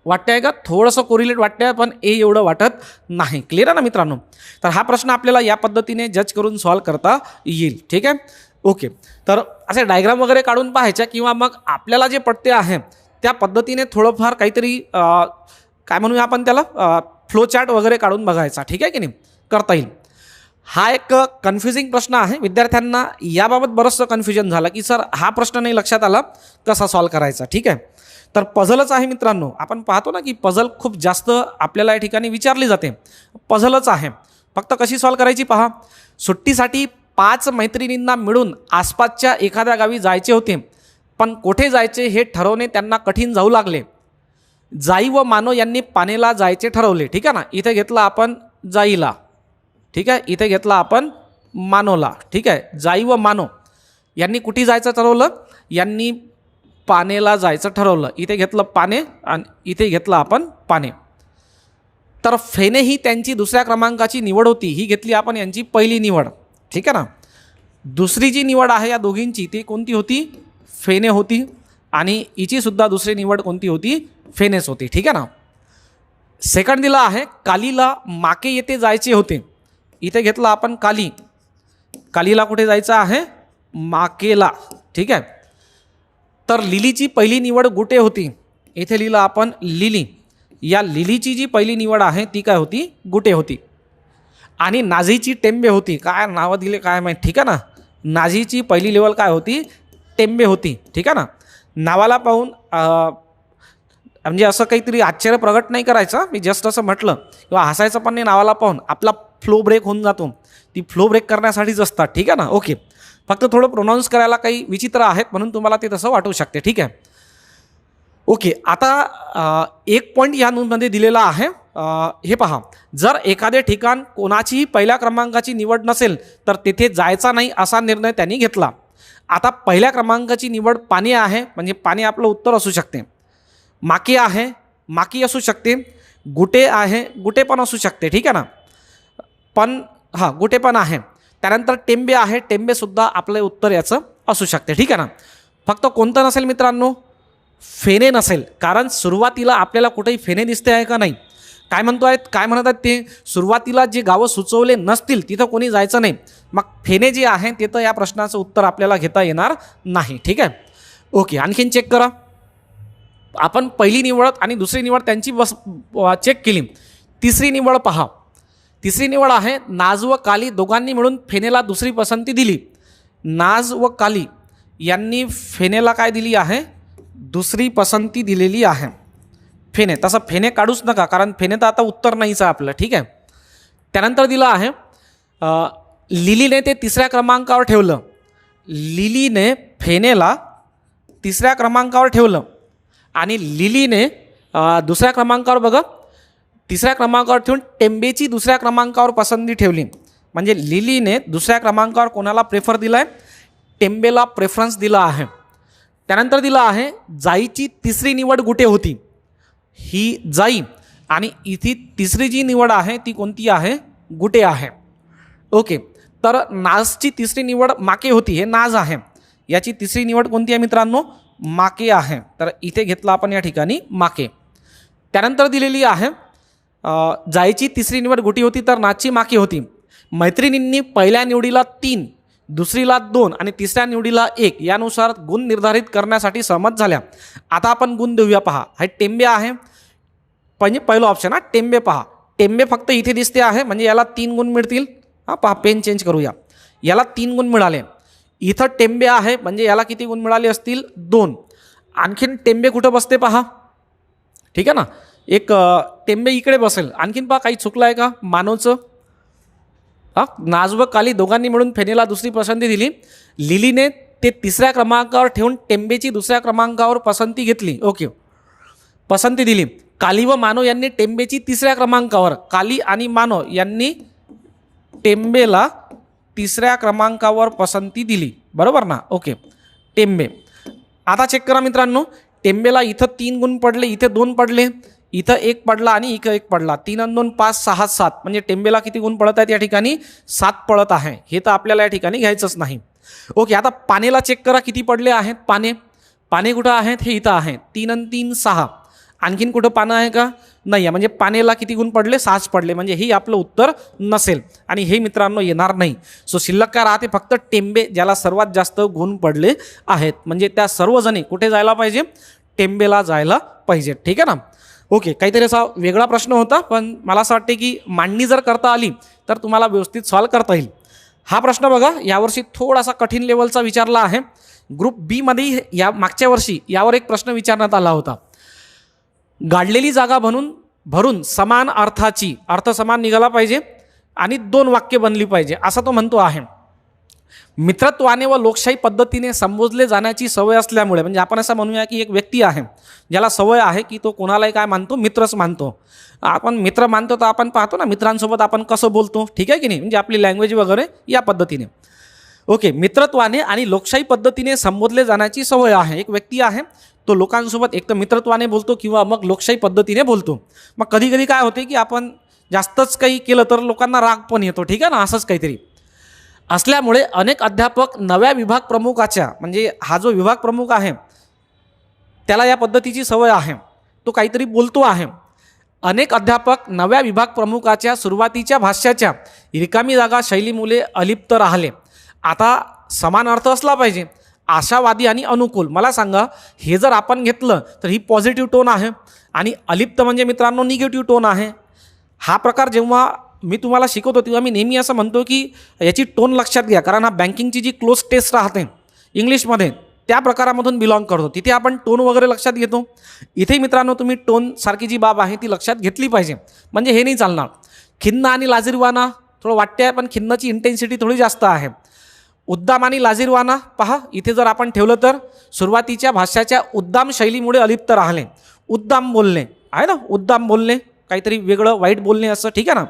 A: वाटते आहे का, थोडंसं कोरिलेट वाटते आहे पण ए एवढं वाटत नाही. क्लिअर आहे ना मित्रांनो. तर हा प्रश्न आपल्याला या पद्धतीने जज करून सॉल्व करता येईल. ठीक आहे. ओके तर असे डायग्राम वगैरे काढून पाहायच्या किंवा मग आपल्याला जे पटते आहे त्या पद्धतीने थोडंफार काहीतरी काय म्हणूया आपण त्याला फ्लो चार्ट वगैरे काढून बघायचा. ठीक आहे की नाही, करता येईल. हा एक कन्फ्युजिंग प्रश्न आहे. विद्यार्थ्यांना याबाबत बरंचसं कन्फ्युजन झालं की सर हा प्रश्न नाही लक्षात आला कसा सॉल्व करायचा. ठीक आहे. तर पझलच आहे मित्रांनो. आपण पाहतो ना की पझल खूप जास्त आपल्याला या ठिकाणी विचारली जाते. पझलच आहे. फक्त कशी सॉल्व करायची पहा. सुट्टीसाठी 5 मैत्रिणींना मिळून आसपासच्या एखाद्या गावी जायचे होते पण कुठे जायचे हे ठरवणे त्यांना कठीण जाऊ लागले. जाई व मानो यांनी पानेला जायचे ठरवले. ठीक आहे ना. इथे घेतला आपण जाईला. ठीक आहे. इथे घेतला आपण मानोला. ठीक आहे. जाई व मानो यांनी कुठे जायचं ठरवलं, यांनी पानेला जायचं ठरवलं. इथे घेतलं पाने आणि इथे घेतलं आपण पाने. तर फेने ही त्यांची दुसऱ्या क्रमांकाची निवड होती. ही घेतली आपण यांची पहिली निवड. ठीक आहे ना. दुसरी जी निवड आहे या दोघींची ती कोणती होती? फेने होती. आणि हिची सुद्धा दुसरी निवड कोणती होती? फेनेच होती. ठीक आहे ना. सेकंड दिला आहे कालीला माके येथे जायचे होते. इथे घेतलं आपण काली. कालीला कुठे जायचं आहे? माकेला. ठीक आहे. तर लिलीची पहिली निवड गुटे होती. इथे लिहिलं आपण लिली. या लिलीची जी पहिली निवड आहे ती काय होती? गुटे होती. आणि नाझीची टेंबे होती. काय नावं दिले काय माहीत. ठीक आहे ना. नाझीची पहिली लेवल काय होती? टेंबे होती. ठीक आहे ना. नावाला पाहून म्हणजे असं काहीतरी आश्चर्य प्रगट नाही करायचं. मी जस्ट असं म्हटलं किंवा हसायचं पण नाही. नावाला पाहून आपला फ्लो ब्रेक होऊन जातो. ती फ्लो ब्रेक करण्यासाठीच असतात. ठीक आहे ना. ओके. फक्त थोडं प्रोनाऊन्स करायला काही विचित्र आहेत म्हणून तुम्हाला ते तसं वाटू शकते. ठीक आहे. ओके. आता एक पॉईंट या नोंदमध्ये दिलेला आहे. हे पहा, जर एखादे ठिकाण कोणाचीही पहिल्या क्रमांकाची निवड नसेल तर तेथे जायचा नाही असा निर्णय त्यांनी घेतला. आता पहिल्या क्रमांकाची निवड पाणी आहे म्हणजे पाणी आपलं उत्तर असू शकते. माकी आहे, माकी असू शकते. गुटे आहे, गुटे पण असू शकते. ठीक आहे ना. पण हां, गुटे पण आहे. त्यानंतर टेंबे आहे, टेंबेसुद्धा आपलं उत्तर याचं असू शकते. ठीक आहे ना. फक्त कोणतं नसेल मित्रांनो? फेने नसेल. कारण सुरुवातीला आपल्याला कुठेही फेने दिसते आहे का नाही? काय म्हणत आहेत ते? सुरुवातीला जे गावं सुचवले नसतील तिथं कोणी जायचं नाही. मग फेने जे आहे ते तर या प्रश्नाचं उत्तर आपल्याला घेता येणार नाही. ठीक आहे. ओके. आणखीन चेक करा. आपण पहिली निवड आणि दुसरी निवड त्यांची चेक केली. तिसरी निवड पहा. तिसरी निवड आहे नाज व काली दोघांनी मिळून फेनेला दुसरी पसंती दिली. नाज व काली यांनी फेनेला काय दिली आहे? दुसरी पसंती दिलेली आहे. फेने तसं फेने काढूच नका कारण फेने तर आता उत्तर नाहीचं आपलं. ठीक आहे. त्यानंतर दिलं आहे लिलीने ते तिसऱ्या क्रमांकावर ठेवलं. लिलीने फेनेला तिसऱ्या क्रमांकावर ठेवलं आणि लिलीने दुसऱ्या क्रमांकावर बघा तिसऱ्या क्रमांकावर ठेवून टेंबेची दुसऱ्या क्रमांकावर पसंती ठेवली. म्हणजे लिलीने दुसऱ्या क्रमांकावर कोणाला प्रेफर दिला आहे? टेंबेला प्रेफरन्स दिला आहे. त्यानंतर दिलं आहे जाईची तिसरी निवड गुटे होती. ही जाई आणि इथे तिसरी जी निवड आहे ती कोणती आहे? गुटे आहे. ओके. तर नाजची तिसरी निवड माके होती. हे नाज आहे. याची तिसरी निवड कोणती आहे मित्रांनो? माके आहे. तर इथे घेतला आपण या ठिकाणी माके. त्यानंतर दिलेली आहे जायची तिसरी निवड गुटी होती तर नाचची माके होती. मैत्रिणींनी पहिल्या निवडीला 3, दुसरीला 2 आणि तिसऱ्या निवडीला 1 यानुसार गुण निर्धारित करण्यासाठी सहमत झाल्या. आता आपण गुण देऊया. पहा, हे टेंबे आहे. म्हणजे पहिलं ऑप्शन हा टेंबे. पहा, टेंबे फक्त इथे दिसते आहे म्हणजे याला 3 गुण मिळतील. हां, पहा, पेन चेंज करूया. याला 3 गुण मिळाले. इथं टेंबे आहे म्हणजे याला किती गुण मिळाले असतील? 2. आणखीन टेंबे कुठं बसते पहा. ठीक आहे ना. एक टेंबे इकडे बसेल. आणखीन पहा काही चुकलं आहे का? मानवचं हां, नाज व काली दोघांनी मिळून फेनेला दुसरी पसंती दिली. लिलीने ते तिसऱ्या क्रमांकावर ठेवून टेंबेची दुसऱ्या क्रमांकावर पसंती घेतली. ओके, पसंती दिली. काली व मानव यांनी टेंबेची तिसऱ्या क्रमांकावर, काली आणि मानव यांनी टेंबेला तिसऱ्या क्रमांकावर पसंती दिली. बरोबर ना. ओके. टेंबे. आता चेक करा मित्रांनो. टेंबेला इथं 3 गुण पडले, इथे 2 पडले, इथं 1 पडला आणि इथं 1 पडला. 3 आणि 2 5 6 7 म्हणजे टेंबेला किती गुण पडत आहेत या ठिकाणी? 7 पडत आहे. हे तर आपल्याला या ठिकाणी घ्यायचंच नाही. ओके. आता पानेला चेक करा किती पडले आहेत. पाने कुठं आहेत? हे इथं आहे. 3 आणि 3 6. आणखीन कुठं पानं आहे का? नाही आहे. म्हणजे पानेला किती गुण पडले? 6 पडले. म्हणजे हे आपलं उत्तर नसेल आणि हे मित्रांनो येणार नाही. सो शिल्लक काय राहते? फक्त टेंबे, ज्याला सर्वात जास्त गुण पडले आहेत. म्हणजे त्या सर्वजणी कुठे जायला पाहिजे? टेंबेला जायला पाहिजे. ठीक आहे ना. ओके. काहीतरी असा वेगळा प्रश्न होता पण मला असं वाटते की मांडणी जर करता आली तर तुम्हाला व्यवस्थित सॉल्व करता येईल. हा प्रश्न बघा, यावर्षी थोडासा कठीण लेवलचा विचारला आहे. ग्रुप बी मध्ये या मागच्या वर्षी यावर एक प्रश्न विचारण्यात आला होता. गाडलेली जागा भरून समान अर्थाची, अर्थ समान निघाला पाहिजे आणि 2 वाक्य बनली पाहिजे असं तो म्हणतो आहे. मित्रत्वाने व लोकशाही पद्धतीने संबोधले जाण्याची सवय असल्यामुळे, म्हणजे आपण असं म्हणूया की एक व्यक्ती आहे ज्याला सवय आहे की तो कोणालाही काय मानतो? मित्रच मानतो. आपण मित्र मानतो तर आपण पाहतो ना मित्रांसोबत आपण कसं बोलतो. ठीक आहे की नाही? म्हणजे आपली लँग्वेज वगैरे या पद्धतीने. ओके, मित्रत्वाने आणि लोकशाही पद्धतीने संबोधले जाण्याची सवय आहे. एक व्यक्ती आहे, तो लोकांसोबत एक तर मित्रत्वाने बोलतो किंवा मग लोकशाही पद्धतीने बोलतो. मग कधी कधी काय होते की आपण जास्तच काही केलं तर लोकांना राग पण येतो, ठीक आहे ना, असंच काहीतरी असल्यामुळे अनेक अध्यापक नव्या विभाग प्रमुखाच्या, म्हणजे हा जो विभाग प्रमुख आहे त्याला या पद्धतीची सवय आहे, तो काहीतरी बोलतो आहे. अनेक अध्यापक नव्या विभाग प्रमुखाच्या सुरुवातीच्या भाष्याच्या रिकामी जागा शैलीमुळे अलिप्त राहिले. आता समान अर्थ असला पाहिजे, आशावादी आणि अनुकूल. मला सांगा, हे जर आपण घेतलं तर ही पॉझिटिव्ह टोन आहे आणि अलिप्त म्हणजे मित्रांनो निगेटिव्ह टोन आहे. हा प्रकार जेव्हा मी तुम्हाला शिकवतो तेव्हा मी नेहमी असं म्हणतो की याची टोन लक्षात घ्या, कारण हा बँकिंगची जी क्लोज टेस्ट राहते इंग्लिशमध्ये त्या प्रकारामधून बिलॉंग करतो. तिथे आपण टोन वगैरे लक्षात घेतो. इथे मित्रांनो तुम्ही टोन सारखी जी बाब आहे ती लक्षात घेतली पाहिजे, म्हणजे हे नाही चालणार. खिन्न आणि लाजिरवाना थोडं वाटते आहे, पण खिन्नची इंटेन्सिटी थोडी जास्त आहे. उद्दाम आणि लाजिरवाना पहा, इथे जर आपण ठेवलं तर सुरुवातीच्या भाषाच्या उद्दाम शैलीमुळे अलिप्त राहिले. उद्दाम बोलणे आहे ना, उद्दाम बोलणे काहीतरी वेगळं वाईट बोलणे असं, ठीक आहे ना.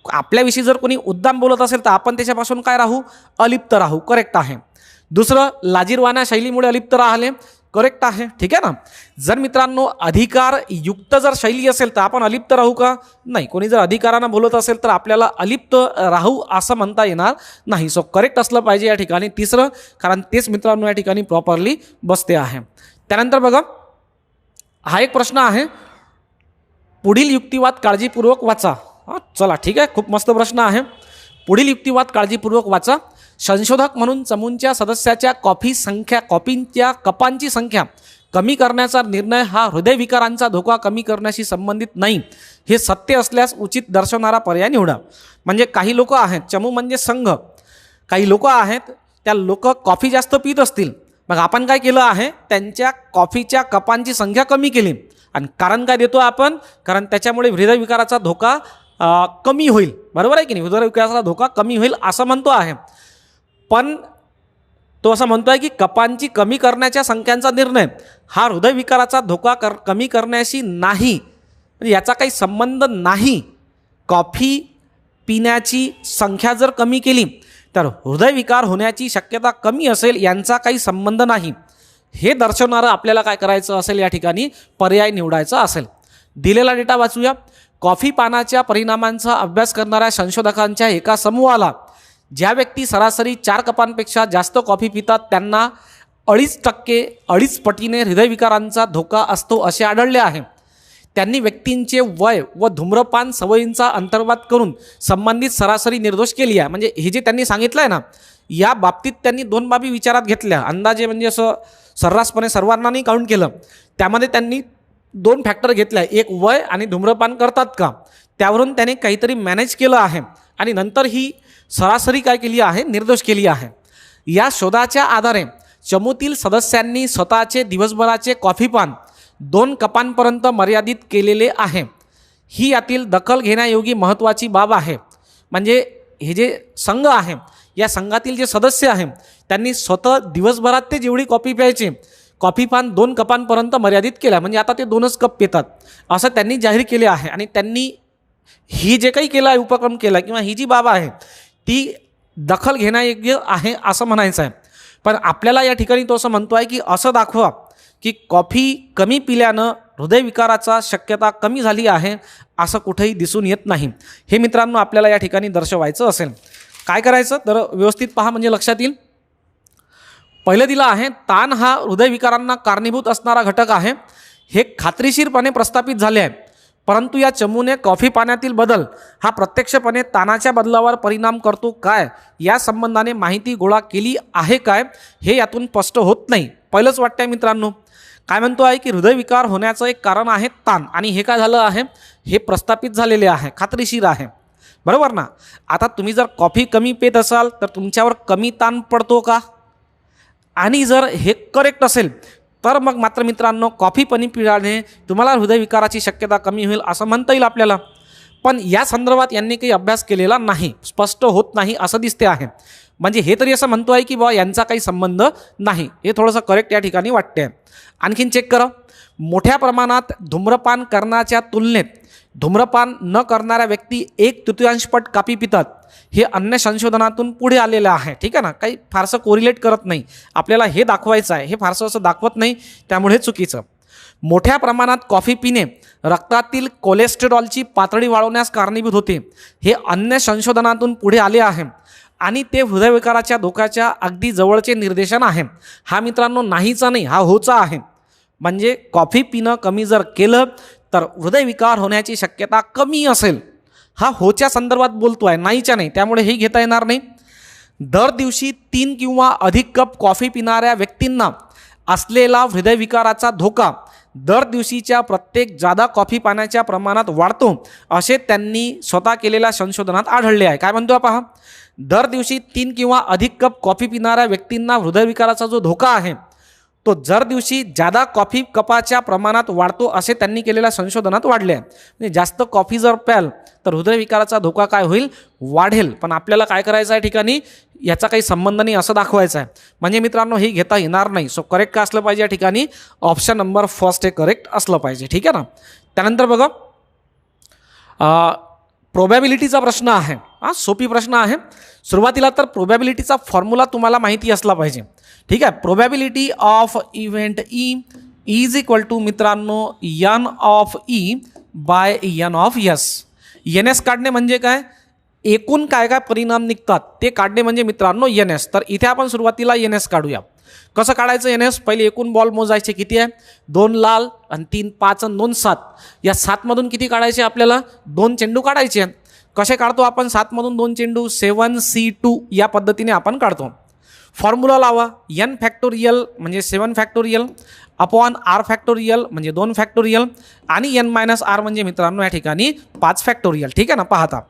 A: आपल्याविषयी जर कोणी उद्दाम बोलत असेल तर आपण त्याच्यापासून काय राहू, अलिप्त राहू. करेक्ट आहे. दुसरं, लाजिरवाना शैलीमुळे अलिप्त राहिले, करेक्ट आहे, ठीक आहे ना. जर मित्रांनो अधिकार युक्त जर शैली असेल तर आपण अलिप्त राहू का, नाही. कोणी जर अधिकारानं बोलत असेल तर आपल्याला अलिप्त राहू असं म्हणता येणार नाही. सो करेक्ट असलं पाहिजे या ठिकाणी तिसरं, कारण तेच मित्रांनो या ठिकाणी प्रॉपरली बसते आहे. त्यानंतर बघा, हा एक प्रश्न आहे, पुढील युक्तिवाद काळजीपूर्वक वाचा. चला ठीक आहे, खूप मस्त प्रश्न आहे. पुढील युक्तिवाद काळजीपूर्वक वाचा. संशोधक म्हणून चमूंच्या सदस्याच्या कॉफींच्या कपांची संख्या कमी करण्याचा निर्णय हा हृदयविकारांचा धोका कमी करण्याशी संबंधित नाही हे सत्य असल्यास उचित दर्शवणारा पर्याय निवडा. म्हणजे काही लोक आहेत, चमू म्हणजे संघ, काही लोक आहेत, त्या लोक कॉफी जास्त पित असतील, मग आपण काय केलं आहे, त्यांच्या कॉफीच्या कपांची संख्या कमी केली. आणि कारण काय देतो आपण, कारण त्याच्यामुळे हृदयविकाराचा धोका कमी होईल. बरोबर आहे की नाही, हृदयविकाराचा धोका कमी होईल असं म्हणतो आहे. पण तो असं म्हणतो आहे की कपांची कमी करण्याच्या संख्यांचा निर्णय हा हृदयविकाराचा धोका कमी करण्याशी नाही, म्हणजे याचा काही संबंध नाही. कॉफी पिण्याची संख्या जर कमी केली तर हृदयविकार होण्याची शक्यता कमी असेल, यांचा काही संबंध नाही. हे दर्शवणारं आपल्याला काय करायचं असेल, या ठिकाणी पर्याय निवडायचा असेल. दिलेला डेटा वाचूया. कॉफी पानाच्या परिणामांचा अभ्यास करणाऱ्या संशोधकांच्या एका समूहाला ज्या व्यक्ती सरासरी 4 कपांपेक्षा जास्त कॉफी पितात त्यांना 2.5 पटीने हृदयविकारांचा धोका असतो असे आढळले आहे. त्यांनी व्यक्तींचे वय व धूम्रपान सवयींचा अंतर्भाव करून संबंधित सरासरी निर्दोष केली आहे. म्हणजे हे जे त्यांनी सांगितलं आहे ना, या बाबतीत त्यांनी 2 बाबी विचारात घेतल्या. अंदाजे म्हणजे असं सर्रासपणे सर्वांना नाही काउंट केलं. त्यामध्ये त्यांनी 2 फॅक्टर घेतले, एक वय आणि धूम्रपान करतात का, त्यावरून त्याने काहीतरी मॅनेज केलं आहे आणि नंतर ही सरासरी काय केली आहे, निर्दोष केली आहे. या शोधाच्या आधारे चमूतील सदस्यांनी स्वतःचे दिवसभराचे कॉफीपान 2 कपांपर्यंत मर्यादित केलेले आहे. ही यातील दखल घेण्यायोगी महत्त्वाची बाब आहे. म्हणजे हे जे संघ आहे, या संघातील जे सदस्य आहे त्यांनी स्वतः दिवसभरात ते जेवढी कॉफी प्यायचे, कॉफीपान 2 कपांपर्यंत मर्यादित केला. म्हणजे आता ते 2च कप पितात असं त्यांनी जाहीर केले आहे. आणि त्यांनी ही जे काही केलं आहे, उपक्रम केला किंवा ही जी बाब आहे ती दखल घेण्यायोग्य आहे असं म्हणायचं आहे. पण आपल्याला या ठिकाणी तो असं म्हणतो आहे की असं दाखवा की कॉफी कमी पिल्यानं हृदयविकाराचा शक्यता कमी झाली आहे असं कुठेही दिसून येत नाही. हे मित्रांनो आपल्याला या ठिकाणी दर्शवायचं असेल. काय करायचं तर व्यवस्थित पहा, म्हणजे लक्षात येईल. पहिलं दिलं आहे, ताण हा हृदयविकारांना कारणीभूत असणारा घटक आहे. हे खात्रीशीरपणे प्रस्थापित झाले आहे. परंतु या चमूने कॉफी पाण्यातील बदल हा प्रत्यक्षपणे ताणाच्या बदलावर परिणाम करतो काय, या संबंधाने माहिती गोळा केली आहे काय, हे यातून स्पष्ट होत नाही. पहिलंच वाटतंय मित्रांनो, काय म्हणतो आहे की हृदयविकार होण्याचं एक कारण आहे ताण, आणि हे काय झालं आहे, हे प्रस्थापित झालेले आहे, खात्रीशीर आहे. बरोबर ना. आता तुम्ही जर कॉफी कमी पित असाल तर तुमच्यावर कमी ताण पडतो का, आणि जर हे करेक्ट असेल तर मग मात्र मित्रांनो कॉफी पाणी पिल्याने तुम्हाला हृदयविकाराची शक्यता कमी होईल असं म्हणता येईल आपल्याला. पण या संदर्भात यांनी काही अभ्यास केलेला नाही, स्पष्ट होत नाही असं दिसते आहे. म्हणजे हे तरी असं म्हणतो आहे की बाबा यांचा काही संबंध नाही. हे थोडंसं करेक्ट या ठिकाणी वाटते आहे. आणखीन चेक करा. मोठ्या प्रमाणात धूम्रपान करण्याच्या तुलनेत धूम्रपान न करणाऱ्या व्यक्ती 1/3 पट कॉफी पितात, हे अन्य संशोधनातून पुढे आलेलं आहे. ठीक आहे ना, काही फारसं कोरिलेट करत नाही. आपल्याला हे दाखवायचं आहे, हे फारसं असं दाखवत नाही, त्यामुळे चुकीचं. मोठ्या प्रमाणात कॉफी पिणे रक्तातील कोलेस्टेरॉलची पातळी वाढवण्यास कारणीभूत होते, हे अन्य संशोधनातून पुढे आले आहे आणि ते हृदयविकाराच्या धोक्याच्या अगदी जवळचे निर्देशन आहे. हा मित्रांनो नाहीचा नाही, हा होचा आहे. म्हणजे कॉफी पिणं कमी जर केलं तर हृदयविकार होण्याची शक्यता कमी असेल. हा होच्या संदर्भात बोलतो आहे, नाहीच्या नाही, त्यामुळे हे घेता येणार नाही. दर दिवशी 3 किंवा अधिक कप कॉफी पिणाऱ्या व्यक्तींना असलेला हृदयविकाराचा धोका दर दिवशीच्या प्रत्येक जादा कॉफी पाण्याच्या प्रमाणात वाढतो, असे त्यांनी स्वतः केलेल्या संशोधनात आढळले आहे. काय म्हणतो पहा, दर दिवशी 3 किंवा अधिक कप कॉफी पिणाऱ्या व्यक्तींना हृदयविकाराचा जो धोका आहे तो दर दिवशी जादा कॉफी कपाच्या प्रमाणात वाढतो, असे त्यांनी केलेल्या संशोधनात वाढले आहे. म्हणजे जास्त कॉफी जर प्याल तर हृदयविकाराचा धोका काय होईल, वाढेल. पण आपल्याला काय करायचं आहे ठिकाणी, याचा काही संबंध नाही असं दाखवायचं आहे. म्हणजे मित्रांनो हे घेता येणार नाही. सो करेक्ट काय असलं पाहिजे या ठिकाणी, ऑप्शन नंबर फर्स्ट हे करेक्ट असलं पाहिजे. ठीक आहे ना. त्यानंतर बघा प्रोबॅबिलिटीचा प्रश्न आहे. सोपी प्रश्न आहे. सुरुवातीला तर प्रोबॅबिलिटीचा फॉर्म्युला तुम्हाला माहिती असला पाहिजे. ठीक आहे. Probability of event E is equal to मित्रांनो N of E by N of S. N S काढणे म्हणजे काय, एकूण काय काय परिणाम निघतात ते काढणे म्हणजे मित्रांनो एन एस. तर इथे आपण सुरुवातीला एन एस काढूया. कसं काढायचं एन एस, पहिले एकूण बॉल मोजायचे किती आहे, 2 लाल आणि 3 5 आणि 2 7. या 7मधून किती काढायचे आपल्याला, 2 चेंडू काढायचे. कसे काढतो आपण 7मधून 2 चेंडू, 7C2 या पद्धतीने आपण काढतो. फॉर्म्युला लावा, n फॅक्टोरियल म्हणजे 7 फॅक्टोरियल अपॉन r फॅक्टोरियल म्हणजे 2 फॅक्टोरियल आणि n मायनस r म्हणजे मित्रांनो या ठिकाणी 5 फॅक्टोरियल. ठीक आहे ना. पाहता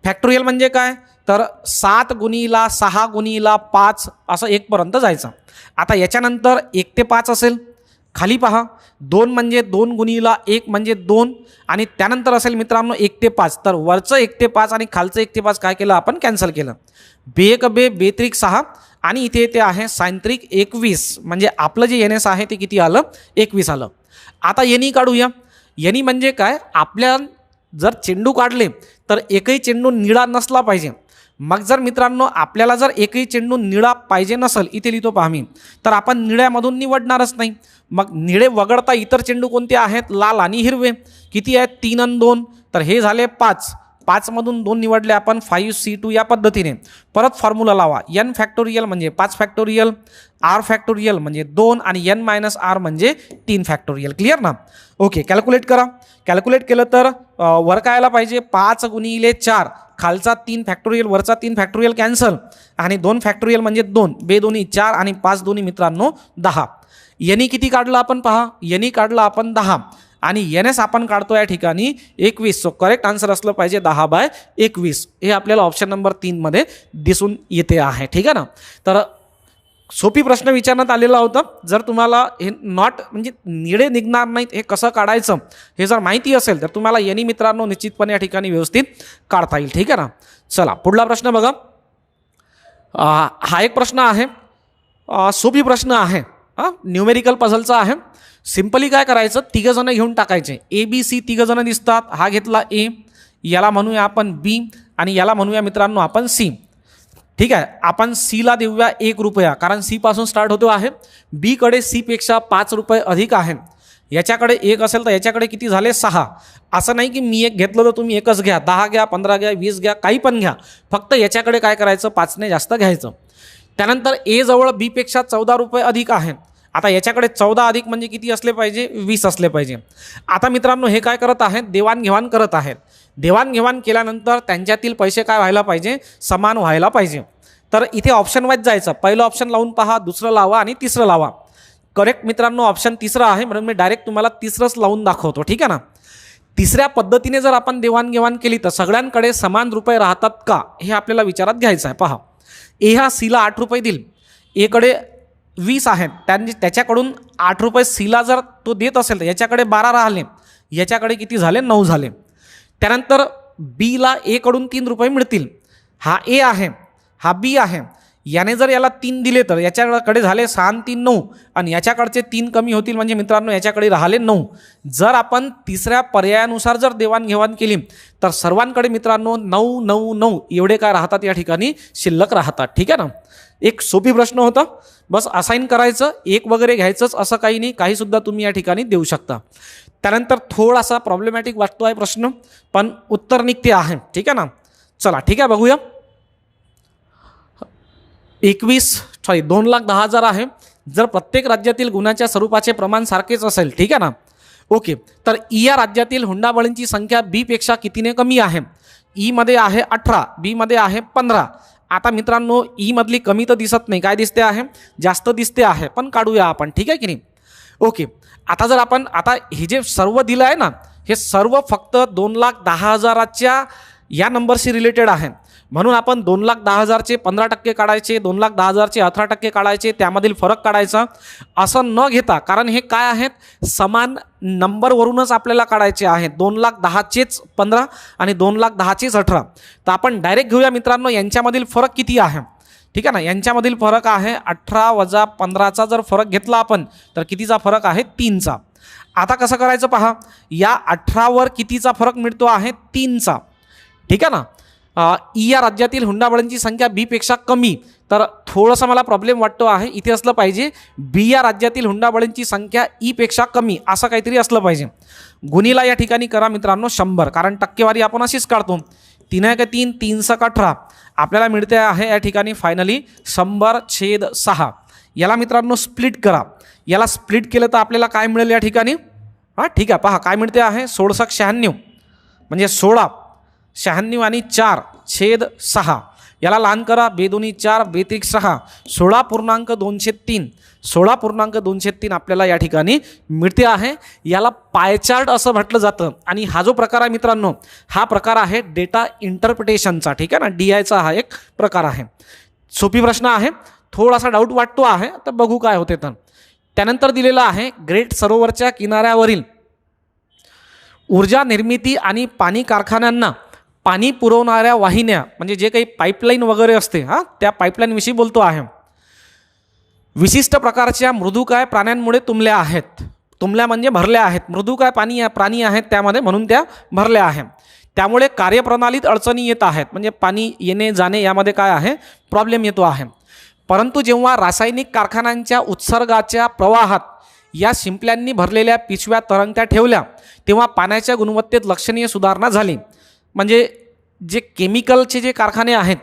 A: फॅक्टोरियल म्हणजे काय, तर 7 गुणिला 6 गुणिला 5 असं 1 पर्यंत जायचं. आता याच्यानंतर 1 ते 5 असेल, खाली पहा 2 म्हणजे 2 गुणिला 1 म्हणजे 2 आणि त्यानंतर असेल मित्रांनो 1 ते 5. तर वरचं 1 ते 5 आणि खालचं 1 ते 5 काय केलं आपण, कॅन्सल केलं. बेक बे बेत्रिक 6 आणि इथे ते आहे सायंत्रिक 21. म्हणजे आपलं जे एन एस आहे ते किती आलं, 21 आलं. आता एनी काढूया. एनी म्हणजे काय, आपल्या जर चेंडू काढले तर एकही चेंडू निळा नसला पाहिजे. मग जर मित्रांनो आपल्याला जर एकही चेंडू निळा पाहिजे नसेल, इथे लिहितो पहा मी, तर आपण निळ्यामधून निवडणारच नाही. मग निळे वगळता इतर चेंडू कोणते आहेत, लाल आणि हिरवे. किती आहेत, 3 आणि 2. तर हे झाले 5. 5मधून 2 निवडले आपण, 5C2 या पद्धतीने. परत फॉर्म्युला लावा, n फॅक्टोरियल म्हणजे 5 फॅक्टोरियल, r फॅक्टोरियल म्हणजे 2 आणि n मायनस r म्हणजे 3 फॅक्टोरियल. क्लिअर ना. ओके, कॅल्क्युलेट करा. कॅल्क्युलेट केलं तर वर काय आला पाहिजे, 5 गुणिले 4, खालचा 3 फॅक्टोरियल वरचा 3 फॅक्टोरियल कॅन्सल आणि 2 फॅक्टोरियल म्हणजे 2, 2 दोन्ही 4 आणि 5 दोन्ही मित्रांनो 10. एनी किती काढलं आपण पहा, एनी काढलं आपण 10 आणि एन एस आपण काढतो या ठिकाणी 21. सो करेक्ट आन्सर असलं पाहिजे 10/21. हे आपल्याला ऑप्शन नंबर 3 मध्ये दिसून येते आहे. ठीक आहे ना. तर सोपी प्रश्न विचारण्यात आलेला होता. जर तुम्हाला हे नॉट म्हणजे निळे निघणार नाहीत हे कसं काढायचं हे जर माहिती असेल तर तुम्हाला एनी मित्रांनो निश्चितपणे या ठिकाणी व्यवस्थित काढता येईल. ठीक आहे ना. चला पुढला प्रश्न बघा. हा एक प्रश्न आहे, सोपी प्रश्न आहे, न्यूमेरिकल पझलचा आहे. सिंपली काय करायचं, 3 जण घेऊन टाकायचे. ABC 3 जण दिसतात. हा घेतला A, याला म्हणूया आपण B आणि याला म्हणूया मित्रांनो आपण C. ठीक आहे. आपण Cला देऊया 1 रुपया, कारण C पासून स्टार्ट होतो आहे. B कडे C पेक्षा 5 रुपये अधिक आहे. याच्याकडे 1 असेल तर याच्याकडे किती झाले 6. असं नाही की मी 1 घेतलं तर तुम्ही 1च घ्या, 10 घ्या, 15 घ्या, 20 घ्या, काही पण घ्या. फक्त याच्याकडे काय करायचं, 5ने जास्त घ्यायचं. त्यानंतर A जवळ B पेक्षा 14 रुपये अधिक आहे. आता याच्याकडे 14 अधिक म्हणजे किती असले पाहिजे, 20 असले पाहिजे. आता मित्रांनो हे काय करत आहेत, देवाणघेवाण करत आहेत. देवाणघेवाण केल्यानंतर त्यांच्यातील पैसे काय व्हायला पाहिजे, समान व्हायला पाहिजे. तर इथे ऑप्शन वाईज जायचं. पहिलं ऑप्शन लावून पहा, दुसरं लावा आणि तिसरं लावा. करेक्ट मित्रांनो ऑप्शन तिसरं आहे, म्हणून मी डायरेक्ट तुम्हाला तिसरंच लावून दाखवतो. ठीक आहे ना. तिसऱ्या पद्धतीने जर आपण देवाणघेवाण केली तर सगळ्यांकडे समान रुपये राहतात का हे आपल्याला विचारात घ्यायचं आहे. पहा, ए हा Cला 8 रुपये देईल, एकडे 20 आहेत, त्याच्याकडून 8 रुपये Cला जर तो देत असेल तर याच्याकडे 12 राहिले, याच्याकडे किती झाले, 9 झाले. त्यानंतर Bला A कडून 3 रुपये मिळतील. हा A आहे, हा B आहे, याने जर याला 3 दिले तर याच्याकडे झाले 6 आणि 3 9 आणि याच्याकडचे 3 कमी होतील, म्हणजे मित्रांनो याच्याकडे राहिले 9. जर आपण तिसऱ्या पर्यायानुसार जर देवाणघेवाण केली तर सर्वांकडे मित्रांनो 9 9 9 एवढे काय राहतात, या ठिकाणी शिल्लक राहतात. ठीक आहे ना. एक सोपी प्रश्न होता, बस असाइन करायचं, 1 वगैरे घ्यायचंच असं काही नाही, काहीसुद्धा तुम्ही या ठिकाणी देऊ शकता. त्यानंतर थोडासा प्रॉब्लेमॅटिक वाटतो आहे प्रश्न, पण उत्तर निघते आहे. ठीक आहे ना. चला ठीक आहे, बघूया. 2,10,000 आहे. जर प्रत्येक राज्यातील गुन्ह्याच्या स्वरूपाचे प्रमाण सारखेच असेल, ठीक आहे ना, ओके, तर ई या राज्यातील हुंडाबळींची संख्या बी पेक्षा कितीने कमी आहे? ई मध्ये आहे 18, बी मध्ये आहे 15. आता मित्रांनो ई मधली कमी तर दिसत नाही, काय दिसते आहे? जास्त दिसते आहे, पण काढूया आपण. ठीक आहे की नाही. ओके, आता जर आपण आता हे जे सर्व दिलं आहे ना, हे सर्व फक्त 2,10,000च्या या नंबरशी रिलेटेड आहे. म्हणून आपण 2,10,000चे 15% काढायचे, 2,10,000चे 18% काढायचे, त्यामधील फरक काढायचा असं न घेता, कारण हे काय आहेत, समान नंबरवरूनच आपल्याला काढायचे आहेत. 2,10,000चेच 15 आणि 2,10,000चेच 18. तर आपण डायरेक्ट घेऊया मित्रांनो, यांच्यामधील फरक किती आहे. ठीक आहे ना. यांच्यामधील फरक आहे 18 वजा 15चा जर फरक घेतला आपण तर कितीचा फरक आहे? 3चा. आता कसं करायचं पहा, या 18वर कितीचा फरक मिळतो आहे? 3चा. ठीक आहे ना. ई या राज्यातील हुंडाबळींची संख्या बी पेक्षा कमी, तर थोडंसं मला प्रॉब्लेम वाटतो आहे. इथे असलं पाहिजे बी या राज्यातील हुंडाबळींची संख्या ई पेक्षा कमी, असं काहीतरी असलं पाहिजे. गुणीला या ठिकाणी करा मित्रांनो 100, कारण टक्केवारी आपण अशीच काढतो. 3×3 3×18 आपल्याला मिळते आहे या ठिकाणी फायनली 100/6. याला मित्रांनो स्प्लिट करा. याला स्प्लिट केलं तर आपल्याला काय मिळेल या ठिकाणी? हां ठीक आहे, पहा काय मिळते आहे, 16×96 म्हणजे 16, 96 आणि 4/6. याला लहान करा, 2×4 2×6 16.203 16.203 आपल्याला या ठिकाणी मिळते आहे. याला पायचार्ट असं म्हटलं जातं. आणि हा जो प्रकार आहे मित्रांनो, हा प्रकार आहे डेटा इंटरप्रिटेशनचा. ठीक आहे ना. DIचा हा एक प्रकार आहे. सोपी प्रश्न आहे, थोडासा डाऊट वाटतो आहे, तर बघू काय होते. तर त्यानंतर दिलेलं आहे, ग्रेट सरोवरच्या किनाऱ्यावरील ऊर्जा निर्मिती आणि पाणी कारखान्यांना पाणी पुरवणाऱ्या वाहिन्या, म्हणजे जे काही पाईपलाईन वगैरे असते, हां त्या पाईपलाईनविषयी बोलतो आहे, विशिष्ट प्रकारच्या मृदुकाय प्राण्यांमुळे तुंबल्या आहेत. तुंबल्या म्हणजे भरल्या आहेत. मृदुकाय प्राणी आहेत त्यामध्ये, म्हणून त्या भरल्या आहेत. त्यामुळे कार्यप्रणालीत अडचणी येत आहेत, म्हणजे पाणी येणे जाणे यामध्ये काय आहे, प्रॉब्लेम येतो आहे. परंतु जेव्हा रासायनिक कारखान्यांच्या उत्सर्गाच्या प्रवाहात या शिंपल्यांनी भरलेल्या पिशव्या तरंगत्या ठेवल्या, तेव्हा पाण्याच्या गुणवत्तेत लक्षणीय सुधारणा झाली. म्हणजे जे केमिकलचे जे कारखाने आहेत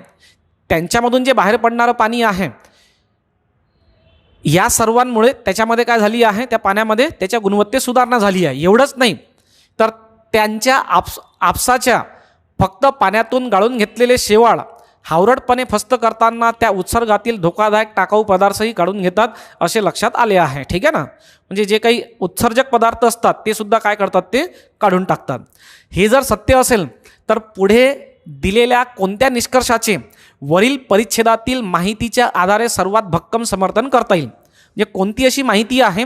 A: त्यांच्यामधून जे बाहेर पडणारं पाणी आहे, या सर्वांमुळे त्याच्यामध्ये काय झाली आहे, त्या पाण्यामध्ये त्याच्या गुणवत्तेत सुधारणा झाली आहे. एवढंच नाही तर त्यांच्या आपसाच्या फक्त पाण्यातून गाळून घेतलेले शेवाळ हावरटपणे फस्त करताना त्या उत्सर्गातील धोकादायक टाकाऊ पदार्थही काढून घेतात, असे लक्षात आले आहे. ठीक आहे ना. म्हणजे जे काही उत्सर्जक पदार्थ असतात ते सुद्धा काय करतात, ते काढून टाकतात. हे जर सत्य असेल तर पुढे दिलेल्या कोणत्या निष्कर्षाचे वरील परिच्छेदातील माहितीच्या आधारे सर्वात भक्कम समर्थन करता येईल? म्हणजे कोणती अशी माहिती आहे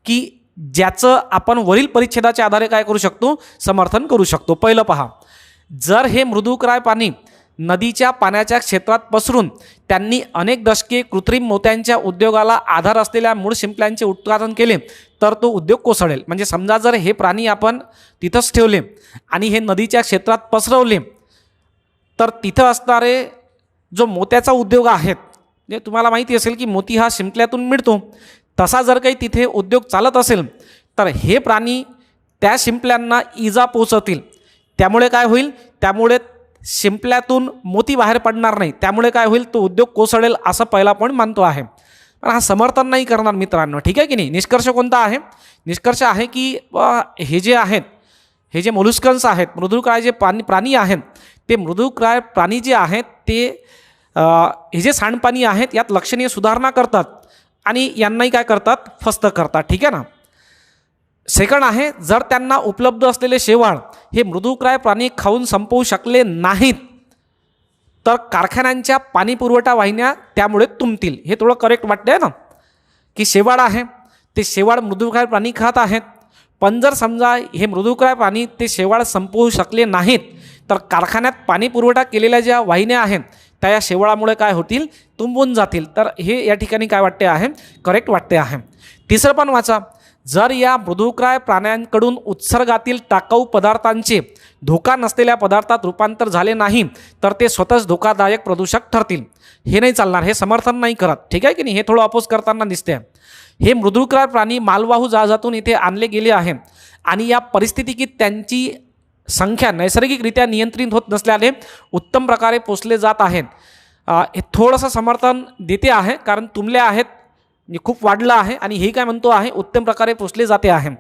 A: की ज्याचं आपण वरील परिच्छेदाच्या आधारे काय करू शकतो, समर्थन करू शकतो. पहिलं पहा, जर हे मृदुकाय पाणी नदीच्या पाण्याच्या क्षेत्रात पसरून त्यांनी अनेक दशके कृत्रिम मोत्यांच्या उद्योगाला आधार असलेल्या मूळ शिंपल्यांचे उत्पादन केले तर तो उद्योग कोसळेल. म्हणजे समजा जर हे प्राणी आपण तिथंच ठेवले आणि हे नदीच्या क्षेत्रात पसरवले तर तिथं असणारे जो मोत्याचा उद्योग आहेत, म्हणजे तुम्हाला माहिती असेल की मोती हा शिंपल्यातून मिळतो, तसा जर काही तिथे उद्योग चालत असेल तर हे प्राणी त्या शिंपल्यांना इजा पोचवतील. त्यामुळे काय होईल, त्यामुळे शिंपल्यातून मोती बाहेर पडणार नाही, त्यामुळे काय होईल, तो उद्योग कोसळेल, असं पहिला पॉईंट मानतो आहे. पण हा समर्थन नाही करणार मित्रांनो. ठीक आहे की नाही. निष्कर्ष कोणता आहे? निष्कर्ष आहे की हे जे आहेत, हे जे मोलुस्कन्स आहेत, मृदुकाय जे प्राणी आहेत, ते मृदुकाय प्राणी जे आहेत ते हे जे सांडपाणी आहेत यात लक्षणीय सुधारणा करतात आणि यांनाही काय करतात, फस्त करतात. ठीक आहे ना. सेकंड आहे, जर त्यांना उपलब्ध असलेले शेवाळ हे मृदुकाय प्राणी खाऊन संपवू शकले नाहीत तर कारखान्यांच्या पाणी पुरवठा वाहिन्या त्यामुळे तुंबतील. हे थोडं करेक्ट वाटतं आहे ना, की शेवाळ आहे ते शेवाळ मृदुकाय प्राणी खात आहेत, पण जर समजा हे मृदुकाय प्राणी ते शेवाळ संपवू शकले नाहीत तर कारखान्यात पाणी पुरवठा केलेल्या ज्या वाहिन्या आहेत त्या या शेवाळामुळे काय होतील, तुंबून जातील. तर हे या ठिकाणी काय वाटते आहे, करेक्ट वाटते आहे. तिसरं पण वाचा. जर या मृदुकाय प्राण्यांकडून उत्सर्गातील टाकाऊ पदार्थांचे धोका नसलेल्या पदार्थात रूपांतर झाले नाही तर ते स्वतःच धोकादायक प्रदूषक ठरतील. हे नाही चालणार, हे समर्थन नाही करत. ठीक आहे की नाही, हे थोडं अपोज करताना दिसते. हे मृदुकाय प्राणी मालवाहू जहाजातून इथे आणले गेले आहे आणि या परिस्थितीत त्यांची संख्या नैसर्गिकरित्या नियंत्रित होत नसल्याने उत्तम प्रकारे पोचले जात आहेत. हे थोडंसं समर्थन देते आहे, कारण तुंबले आहेत, खूप वाढलं आहे आणि हे काय म्हणतो आहे, उत्तम प्रकारे पोचले जाते आहे.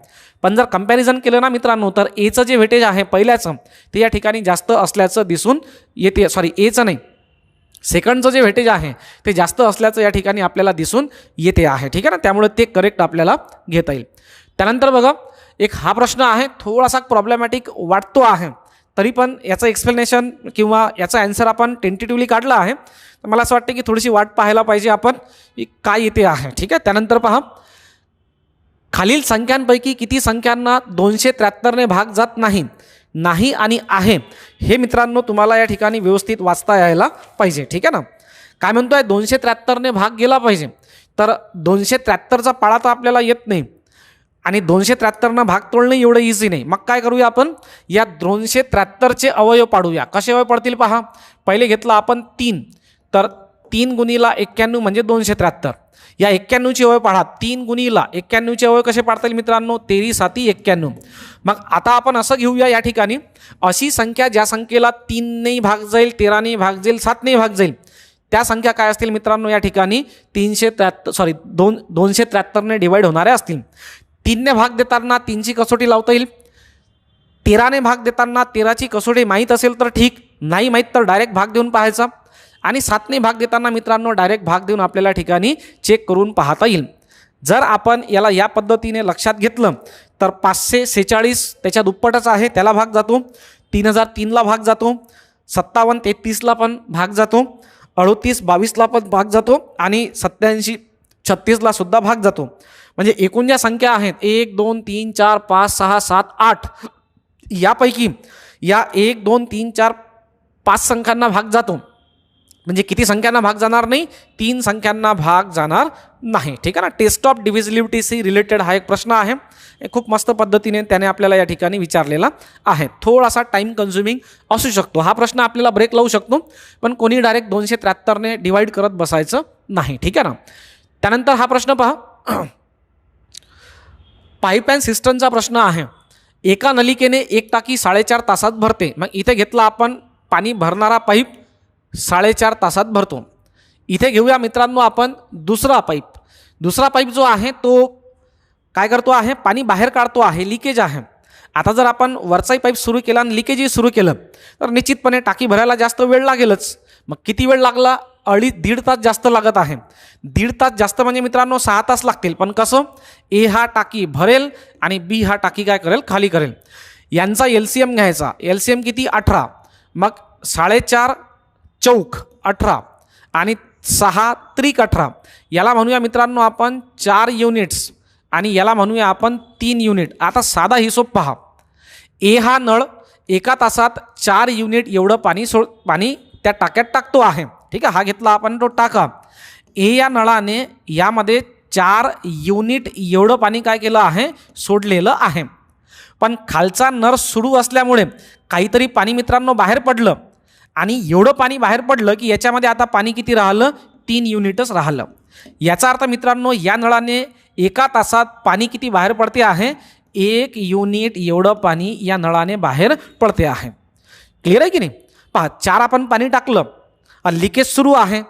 A: पण जर कंपॅरिझन केलं ना मित्रांनो, तर एचं जे वेटेज आहे पहिल्याचं ते या ठिकाणी जास्त असल्याचं दिसून येते. सॉरी, एचं नाही, सेकंडचं जे वेटेज आहे ते जास्त असल्याचं या ठिकाणी आपल्याला दिसून येते आहे. ठीक आहे ना, त्यामुळे ते करेक्ट आपल्याला घेता येईल. त्यानंतर बघा, एक हा प्रश्न आहे, थोडासा प्रॉब्लेमॅटिक वाटतो आहे, तरी पण याचं एक्सप्लेनेशन किंवा याचा आन्सर आपण टेंटेटिव्हली काढला आहे. तर मला असं वाटतं की थोडीशी वाट पाहायला पाहिजे आपण की काय येते आहे. ठीक आहे, त्यानंतर पहा, खालील संख्यांपैकी किती संख्यांना 273ने भाग जात नाही आणि आहे, हे मित्रांनो तुम्हाला या ठिकाणी व्यवस्थित वाचता यायला पाहिजे. ठीक आहे ना, काय म्हणतो आहे, 273ने भाग गेला पाहिजे. तर 273चा पाळा तर आपल्याला येत नाही आणि 273 भाग तोडणं एवढं इझी नाही. मग काय करूया आपण, या 273चे अवयव पाडूया. कसे अवयव पडतील पहा. पहिले घेतला आपण 3, तर 3 गुणीला 91 म्हणजे 273. या 91चे अवयव पाडा. 3 गुणीला 91चे अवयव कसे पाडता येईल मित्रांनो, 13 7 91. मग आता आपण असं घेऊया, या ठिकाणी अशी संख्या ज्या संख्येला 3ने भाग जाईल, 13ने भाग जाईल, 7ने भाग जाईल, त्या संख्या काय असतील मित्रांनो, या ठिकाणी 273ने डिवाइड होणाऱ्या असतील. 3ने भाग देताना 3ची कसोटी लावता येईल. 13ने भाग देताना 13ची कसोटी माहीत असेल तर ठीक, नाही माहीत तर डायरेक्ट भाग देऊन पाहायचा. आणि 7ने भाग देताना मित्रांनो डायरेक्ट भाग देऊन आपल्याला ठिकाणी चेक करून पाहता येईल. जर आपण याला या पद्धतीने लक्षात घेतलं तर 546 त्याच्या दुप्पटच आहे, त्याला भाग जातो. 3003ला भाग जातो. 57 33ला पण भाग जातो. 38 22ला पण भाग जातो आणि 87 36ला सुद्धा भाग जातो. म्हणजे एकूण ज्या संख्या आहेत 1 2 3 4 5 6 7 8, यापैकी या 1 2 3 4 5 संख्यांना भाग जातो. म्हणजे किती संख्यांना भाग जाणार नाही, 3 संख्यांना भाग जाणार नाही. ठीक आहे ना, टेस्ट ऑफ डिव्हिजिबिलिटीशी रिलेटेड हा एक प्रश्न आहे. खूप मस्त पद्धतीने त्याने आपल्याला या ठिकाणी विचारलेला आहे. थोडासा टाइम कन्झ्युमिंग असू शकतो हा प्रश्न, आपल्याला ब्रेक लावू शकतो, पण कोणी डायरेक्ट 273ने डिवाइड करत बसायचं नाही. ठीक आहे ना. त्यानंतर हा प्रश्न पहा, पाईप अँड सिस्टमचा प्रश्न आहे. एका नलिकेने एक टाकी 4.5 तासात भरते. मग इथे घेतला आपण पाणी भरणारा पाईप 4.5 तासात भरतो. इथे घेऊया मित्रांनो आपण दुसरा पाईप. दुसरा पाईप जो आहे तो काय करतो आहे, पाणी बाहेर काढतो आहे, लिकेज आहे. आता जर आपण वरचाही पाईप सुरू केला आणि लिकेजही सुरू केलं तर निश्चितपणे टाकी भरायला जास्त वेळ लागेलच. मग किती वेळ लागला, 1.5 तास जास्त लागत आहे. 1.5 तास जास्त म्हणजे मित्रांनो 6 तास लागतील. पण कसं, ए हा टाकी भरेल आणि बी हा टाकी काय करेल, खाली करेल. यांचा LCM घ्यायचा. LCM किती, 18. मग 4.5 चौक 18 आणि 6 त्रिक 18. याला म्हणूया मित्रांनो आपण 4 युनिट्स आणि याला म्हणूया आपण 3 युनिट. आता साधा हिशोब पहा. ए हा नळ एका तासात 4 युनिट एवढं पाणी त्या टाक्यात टाकतो आहे. ठीक आहे, हा घेतला आपण तो टाका. ए या नळाने यामध्ये 4 युनिट एवढं पाणी काय केलं आहे, सोडलेलं आहे. पण खालचा नळ सुरू असल्यामुळे काहीतरी पाणी मित्रांनो बाहेर पडलं आणि एवढं पाणी बाहेर पडलं की याच्यामध्ये आता पाणी किती राहिलं, 3 युनिटच राहिलं. याचा अर्थ मित्रांनो या नळाने एका तासात पाणी किती बाहेर पडते आहे, 1 युनिट एवढं पाणी या नळाने बाहेर पडते आहे. क्लिअर आहे की नाही. पहा, 4 आपण पाणी टाकलं, लिकेज सुरू आहे,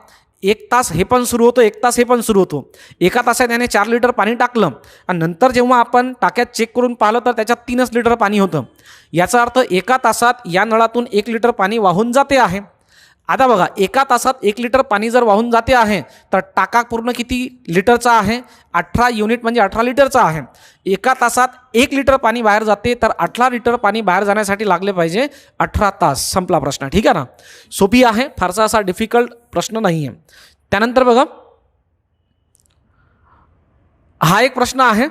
A: 1 तास हे पण सुरू होतं, 1 तास हे पण सुरू होतो. एका तासात याने 4 लिटर पाणी टाकलं आणि नंतर जेव्हा आपण टाक्यात चेक करून पाहिलं तर त्याच्यात 3च लिटर पाणी होतं. याचा अर्थ एका तासात या नळातून 1 लिटर पाणी वाहून जाते आहे. आता बघा, एका तासात 1 लिटर पाणी जर वाहून जाते आहे तर टाका पूर्ण किती लिटरचा आहे, 18 युनिट म्हणजे 18 लिटरचा आहे. एका तासात 1 लिटर पाणी बाहेर जाते तर 18 लिटर पाणी बाहेर जाण्यासाठी लागले पाहिजे 18 तास. संपला प्रश्न. ठीक आहे ना, सोपी आहे, फारसा असा डिफिकल्ट प्रश्न नाही आहे. त्यानंतर बघा, हा एक प्रश्न आहे.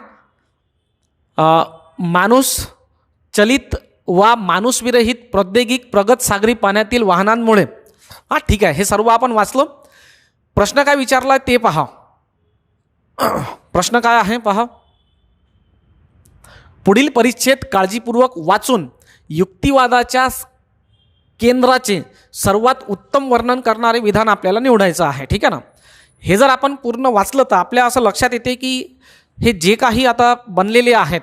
A: माणूस चलित वा माणूसविरहित प्रौद्योगिक प्रगत सागरी पाण्यातील वाहनांमुळे हां ठीक आहे, हे सर्व आपण वाचलं. प्रश्न काय विचारला ते पहा. प्रश्न काय आहे पहा. पुढील परिच्छेद काळजीपूर्वक वाचून युक्तिवादाच्या केंद्राचे सर्वात उत्तम वर्णन करणारे विधान आपल्याला निवडायचं आहे. ठीक आहे ना. हे जर आपण पूर्ण वाचलं तर आपल्या असं लक्षात येते की हे जे काही आता बनलेले आहेत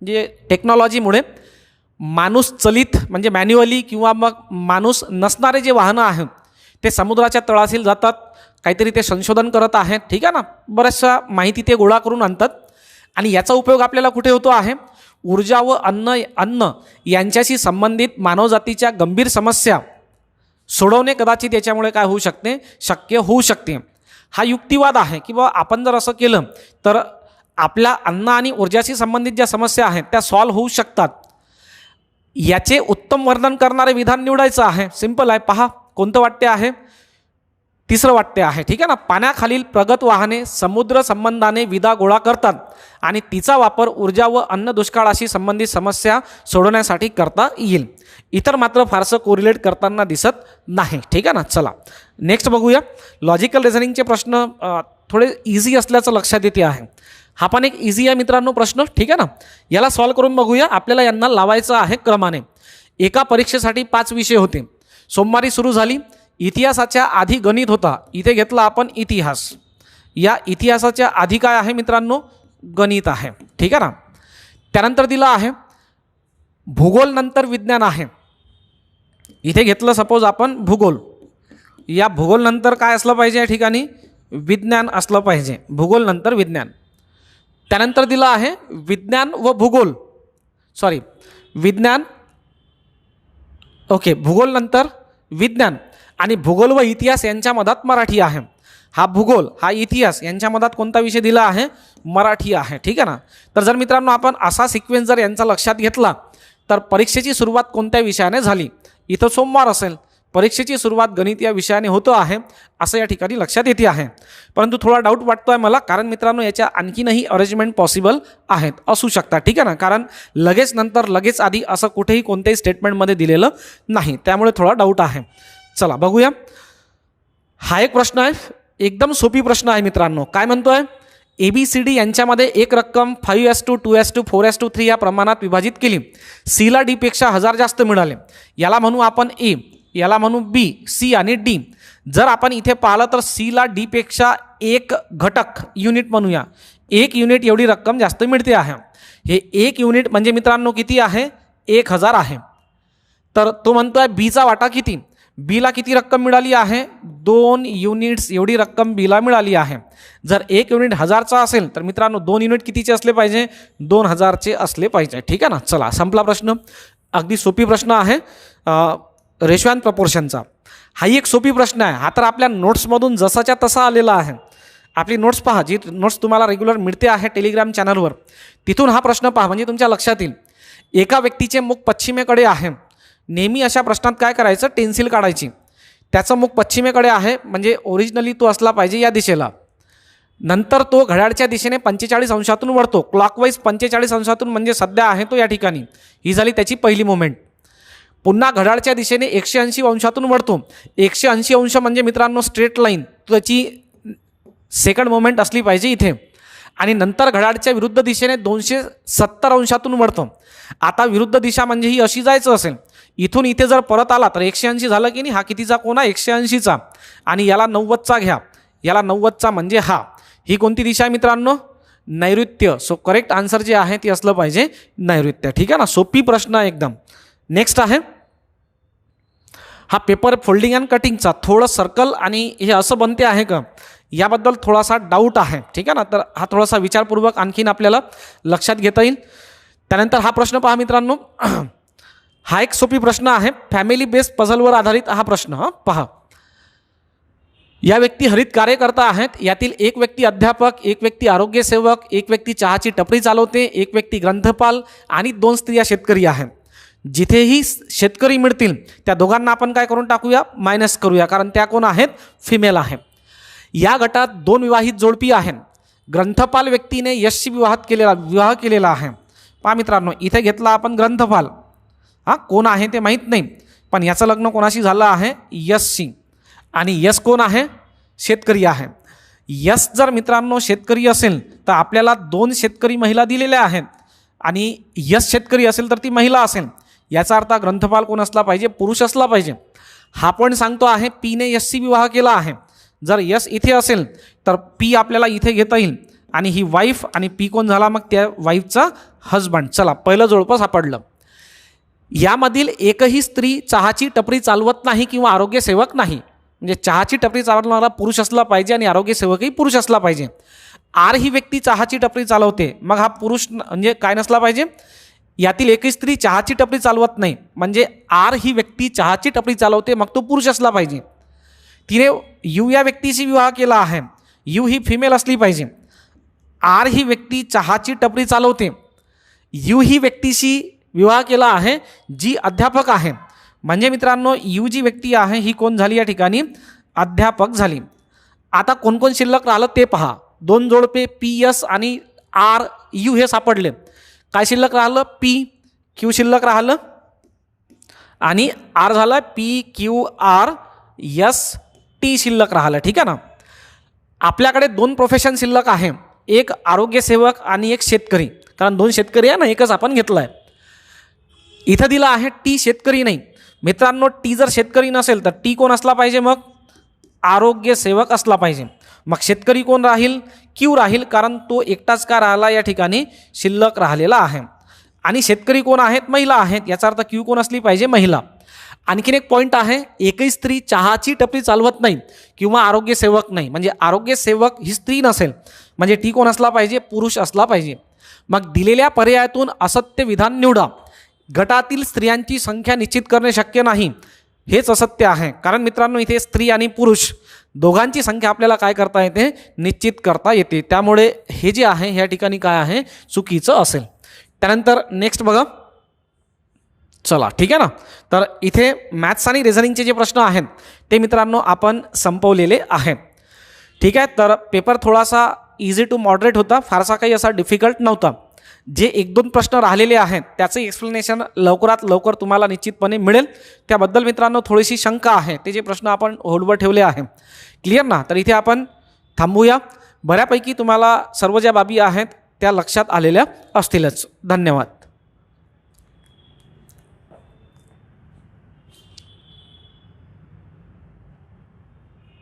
A: जे टेक्नॉलॉजीमुळे माणूस चलित म्हणजे मॅन्युअली किंवा मग माणूस नसणारे जे वाहनं आहेत ते समुद्राच्या तळाशी जातात, काहीतरी ते संशोधन करत आहेत. ठीक आहे ना. बऱ्याचशा माहिती ते गोळा करून आणतात आणि याचा उपयोग आपल्याला कुठे होतो आहे. ऊर्जा व अन्न यांच्याशी संबंधित मानवजातीच्या गंभीर समस्या सोडवणे कदाचित याच्यामुळे काय होऊ शकते, शक्य होऊ शकते. हा युक्तिवाद आहे की बाबा आपण जर असं केलं तर आपल्या अन्न आणि ऊर्जाशी संबंधित ज्या समस्या आहेत त्या सॉल्व्ह होऊ शकतात. याचे उत्तम वर्णन करणारे विधान निवडायचं आहे. सिंपल आहे. पहा कोणतं वाट्य आहे, तिसरं वाट्य आहे. ठीक आहे ना. पाण्याखालील प्रगत वाहने समुद्र संबंधाने विदा गोळा करतात आणि तिचा वापर ऊर्जा व अन्न दुष्काळाशी संबंधित समस्या सोडवण्यासाठी करता येईल. इतर मात्र फारसं कोरिलेट करताना दिसत नाही. ठीक आहे ना. चला नेक्स्ट बघूया. लॉजिकल रिझनिंगचे प्रश्न थोडे इझी असल्याचं लक्षात येते आहे. हा पण एक इझी आहे मित्रांनो प्रश्न. ठीक आहे ना. याला सॉल्व्ह करून बघूया. आपल्याला यांना लावायचं आहे क्रमाने. एका परीक्षेसाठी 5 विषय होते. सोमवारी सुरू झाली. इतिहासाच्या आधी गणित होता, इथे घेतला आपण इतिहास. या इतिहासाच्या आधी काय आहे मित्रांनो, गणित आहे. ठीक आहे ना. त्यानंतर दिला आहे भूगोल, नंतर विज्ञान आहे. इथे घेतलं सपोज आपण भूगोल. या भूगोल नंतर काय असलं पाहिजे या ठिकाणी, विज्ञान असलं पाहिजे. भूगोल नंतर विज्ञान. त्यानंतर दिलं आहे विज्ञान व भूगोल, सॉरी विज्ञान, ओके, भूगोल नंतर विज्ञान आणि भूगोल व इतिहास यांच्या मधात मराठी आहे. हा भूगोल हा इतिहास यांच्या मधात कोणता विषय दिला आहे, मराठी आहे. ठीक आहे ना. तर जर मित्रांनो आपण असा सिक्वेन्स जर यांचा लक्षात घेतला तर परीक्षेची सुरुवात कोणत्या विषयाने झाली, इथं सोमवार असेल, परीक्षेची सुरुवात गणित या विषयाने होतो आहे असं या ठिकाणी लक्षात येते आहे. परंतु थोडा डाऊट वाटतो आहे मला, कारण मित्रांनो याच्या आणखीनही अरेंजमेंट पॉसिबल आहेत, असू शकतात. ठीक आहे ना. कारण लगेच नंतर लगेच आधी असं कुठेही कोणत्याही स्टेटमेंटमध्ये दिलेलं नाही, त्यामुळे थोडा डाऊट आहे. चला बघूया. हा एक प्रश्न आहे, एकदम सोपी प्रश्न आहे मित्रांनो. काय म्हणतोय, ABCD यांच्यामध्ये एक रक्कम 5:2, 2:4, 4:3 या प्रमाणात विभाजित केली. Cला Dपेक्षा 1000 जास्त मिळाले. याला म्हणू आपण A, याला म्हणू B, C आणि D. जर आपण इथे पाहिलं तर Cला Dपेक्षा एक घटक युनिट म्हणूया, 1 युनिट एवढी रक्कम जास्त मिळते आहे. हे 1 युनिट म्हणजे मित्रांनो किती आहे, 1000 आहे. तर तो म्हणतोय Bचा वाटा किती, Bला किती रक्कम मिळाली आहे, 2 युनिट्स एवढी रक्कम Bला मिळाली आहे. जर 1 युनिट 1000चा असेल तर मित्रांनो 2 युनिट कितीचे असले पाहिजे, 2000चे असले पाहिजे. ठीक आहे ना. चला संपला प्रश्न. अगदी सोपी प्रश्न आहे रेशो अँड प्रपोर्शनचा. हा एक सोपी प्रश्न आहे. हा तर आपल्या नोट्समधून जसाच्या तसा आलेला आहे. आपली नोट्स पहा, जी नोट्स तुम्हाला रेग्युलर मिळते आहे टेलिग्राम चॅनलवर, तिथून हा प्रश्न पहा म्हणजे तुमच्या लक्षात येईल. एका व्यक्तीचे मुख पश्चिमेकडे आहे. नेहमी अशा प्रश्नात काय करायचं, टेन्सिल काढायची. त्याचं मुख पश्चिमेकडे आहे म्हणजे ओरिजिनली तो असला पाहिजे या दिशेला. नंतर तो घड्याळच्या दिशेने 45 अंशातून वळतो, क्लॉकवाईज 45 अंशातून, म्हणजे सध्या आहे तो या ठिकाणी. ही झाली त्याची पहिली मुवमेंट. पुन्हा घड्याळच्या दिशेने 180 अंशातून वळतो. 180 अंश म्हणजे मित्रांनो स्ट्रेट लाईन, त्याची सेकंड मुवमेंट असली पाहिजे इथे. आणि नंतर घड्याळच्या विरुद्ध दिशेने 270 अंशातून वळतो. आता विरुद्ध दिशा म्हणजे ही अशी जायचं असेल, इथून इथे जर परत आला तर 180 झालं की नाही. हा कितीचा कोण आहे, 180चा. आणि याला 90चा घ्या, याला 90चा म्हणजे हा. ही कोणती दिशा आहे मित्रांनो, नैऋत्य. सो करेक्ट आन्सर जे आहे ते असलं पाहिजे नैऋत्य. ठीक आहे ना. सोपी प्रश्न आहे एकदम. नेक्स्ट आहे हा पेपर फोल्डिंग अँड कटिंगचा. थोडं सर्कल आणि हे असं बनते आहे का याबद्दल थोडासा डाऊट आहे. ठीक आहे ना. तर हा थोडासा विचारपूर्वक आणखीन आपल्याला लक्षात घेता येईल. त्यानंतर हा प्रश्न पहा मित्रांनो. हा एक सोपी प्रश्न आहे, फॅमिली बेस्ड पझलवर आधारित हा प्रश्न. पहा, या व्यक्ती हरित कार्यकर्ता आहेत. यातील एक व्यक्ती अध्यापक, एक व्यक्ती आरोग्यसेवक, एक व्यक्ती चहाची टपरी चालवते, एक व्यक्ती ग्रंथपाल आणि 2 स्त्रिया शेतकरी आहेत. जिथेही शेतकरी मिळतील त्या दोघांना आपण काय करून टाकूया, मायनस करूया, कारण त्या कोण आहेत, फिमेल आहेत. या गटात 2 विवाहित जोडपी आहेत. ग्रंथपाल व्यक्तीने यशशी विवाह केलेला आहे. पहा मित्रांनो, इथे घेतला आपण ग्रंथपाल. कोण आहे ते माहीत नाही, पण याचं लग्न कोणाशी झालं आहे, यशशी. आणि यस कोण आहे? शेतकरी आहे. यस जर मित्रांनो शेतकरी असेल तर आपल्याला 2 शेतकरी महिला दिलेल्या आहेत आणि यस शेतकरी असेल तर ती महिला असेल. याचा अर्थ ग्रंथपाल कोण असला पाहिजे? पुरुष असला पाहिजे. हा पण सांगतो आहे पीने यसशी विवाह केला आहे. जर यस इथे असेल तर पी आपल्याला इथे घेता येईल आणि ही वाईफ आणि पी कोण झाला? मग त्या वाईफचा हजबंड. चला पहिलं जोडपं सापडलं. यामधील एकही स्त्री चहाची टपरी चालवत नाही किंवा आरोग्य सेवक नाही. म्हणजे चहाची टपरी चालवणारा पुरुष असला पाहिजे आणि आरोग्य सेवकही पुरुष असला पाहिजे. आर ही व्यक्ती चहाची टपरी चालवते, मग हा पुरुष म्हणजे काय नसला पाहिजे? यातील एकही स्त्री चहाची टपरी चालवत नाही, म्हणजे आर ही व्यक्ती चहाची टपरी चालवते, मग तो पुरुष असला पाहिजे. तिने यू या व्यक्तीशी विवाह केला आहे, यू ही फिमेल असली पाहिजे. आर ही व्यक्ती चहाची टपरी चालवते, यू ही व्यक्तीशी विवाह केला आहे जी अध्यापक आहे. म्हणजे मित्रांनो यू जी व्यक्ती आहे ही कोण झाली? या ठिकाणी अध्यापक झाली. आता कोण कोण शिल्लक राहिलं ते पहा. 2 जोडपे पी एस आणि आर यू हे सापडले. काय शिल्लक राहिलं? पी क्यू शिल्लक राहिलं आणि आर झालं P Q R S T शिल्लक राहिलं. ठीक आहे ना. आपल्याकडे 2 प्रोफेशन शिल्लक आहे, एक आरोग्यसेवक आणि एक शेतकरी. कारण 2 शेतकरी आहे ना, एकच आपण घेतला आहे. इथं दिलं आहे टी शेतकरी नाही. मित्रांनो टी जर शेतकरी नसेल तर टी कोण असला पाहिजे? मग आरोग्यसेवक असला पाहिजे. मग शेतकरी कोण राहील? क्यू राहील, कारण तो एकटाच का राहिला? या ठिकाणी शिल्लक राहिलेला आहे. आणि शेतकरी कोण आहेत? महिला आहेत. याचा अर्थ क्यू कोण असली पाहिजे? महिला. आणखीन एक पॉईंट आहे, एकही स्त्री चहाची टपरी चालवत नाही किंवा आरोग्यसेवक नाही. म्हणजे आरोग्यसेवक ही स्त्री नसेल, म्हणजे टी कोण असला पाहिजे? पुरुष असला पाहिजे. मग दिलेल्या पर्यायातून असत्य विधान निवडा. गटातील स्त्रियांची संख्या निश्चित करणे शक्य नाही, हेच असत्य आहे. कारण मित्रांनो इथे स्त्री आणि पुरुष दोघांची संख्या आपल्याला काय करता येते? निश्चित करता येते. त्यामुळे हे जे आहे ह्या ठिकाणी काय आहे? चुकीचं असेल. त्यानंतर नेक्स्ट बघा. चला ठीक आहे ना. तर इथे मॅथ्स आणि रिझनिंगचे जे प्रश्न आहेत ते मित्रांनो आपण संपवलेले आहेत. ठीक आहे. तर पेपर थोडासा इझी टू मॉडरेट होता, फारसा काही असा डिफिकल्ट नव्हता. जे 1-2 प्रश्न राहिलेले आहेत त्याचं एक्सप्लेनेशन लवकरात लवकर तुम्हाला निश्चितपणे मिळेल. त्याबद्दल मित्रांनो थोडीशी शंका आहे, ते जे प्रश्न आपण होल्डवर ठेवले आहे. क्लिअर ना. तर इथे आपण थांबूया. बऱ्यापैकी तुम्हाला सर्व ज्या बाबी आहेत त्या लक्षात आलेल्या असतीलच. धन्यवाद.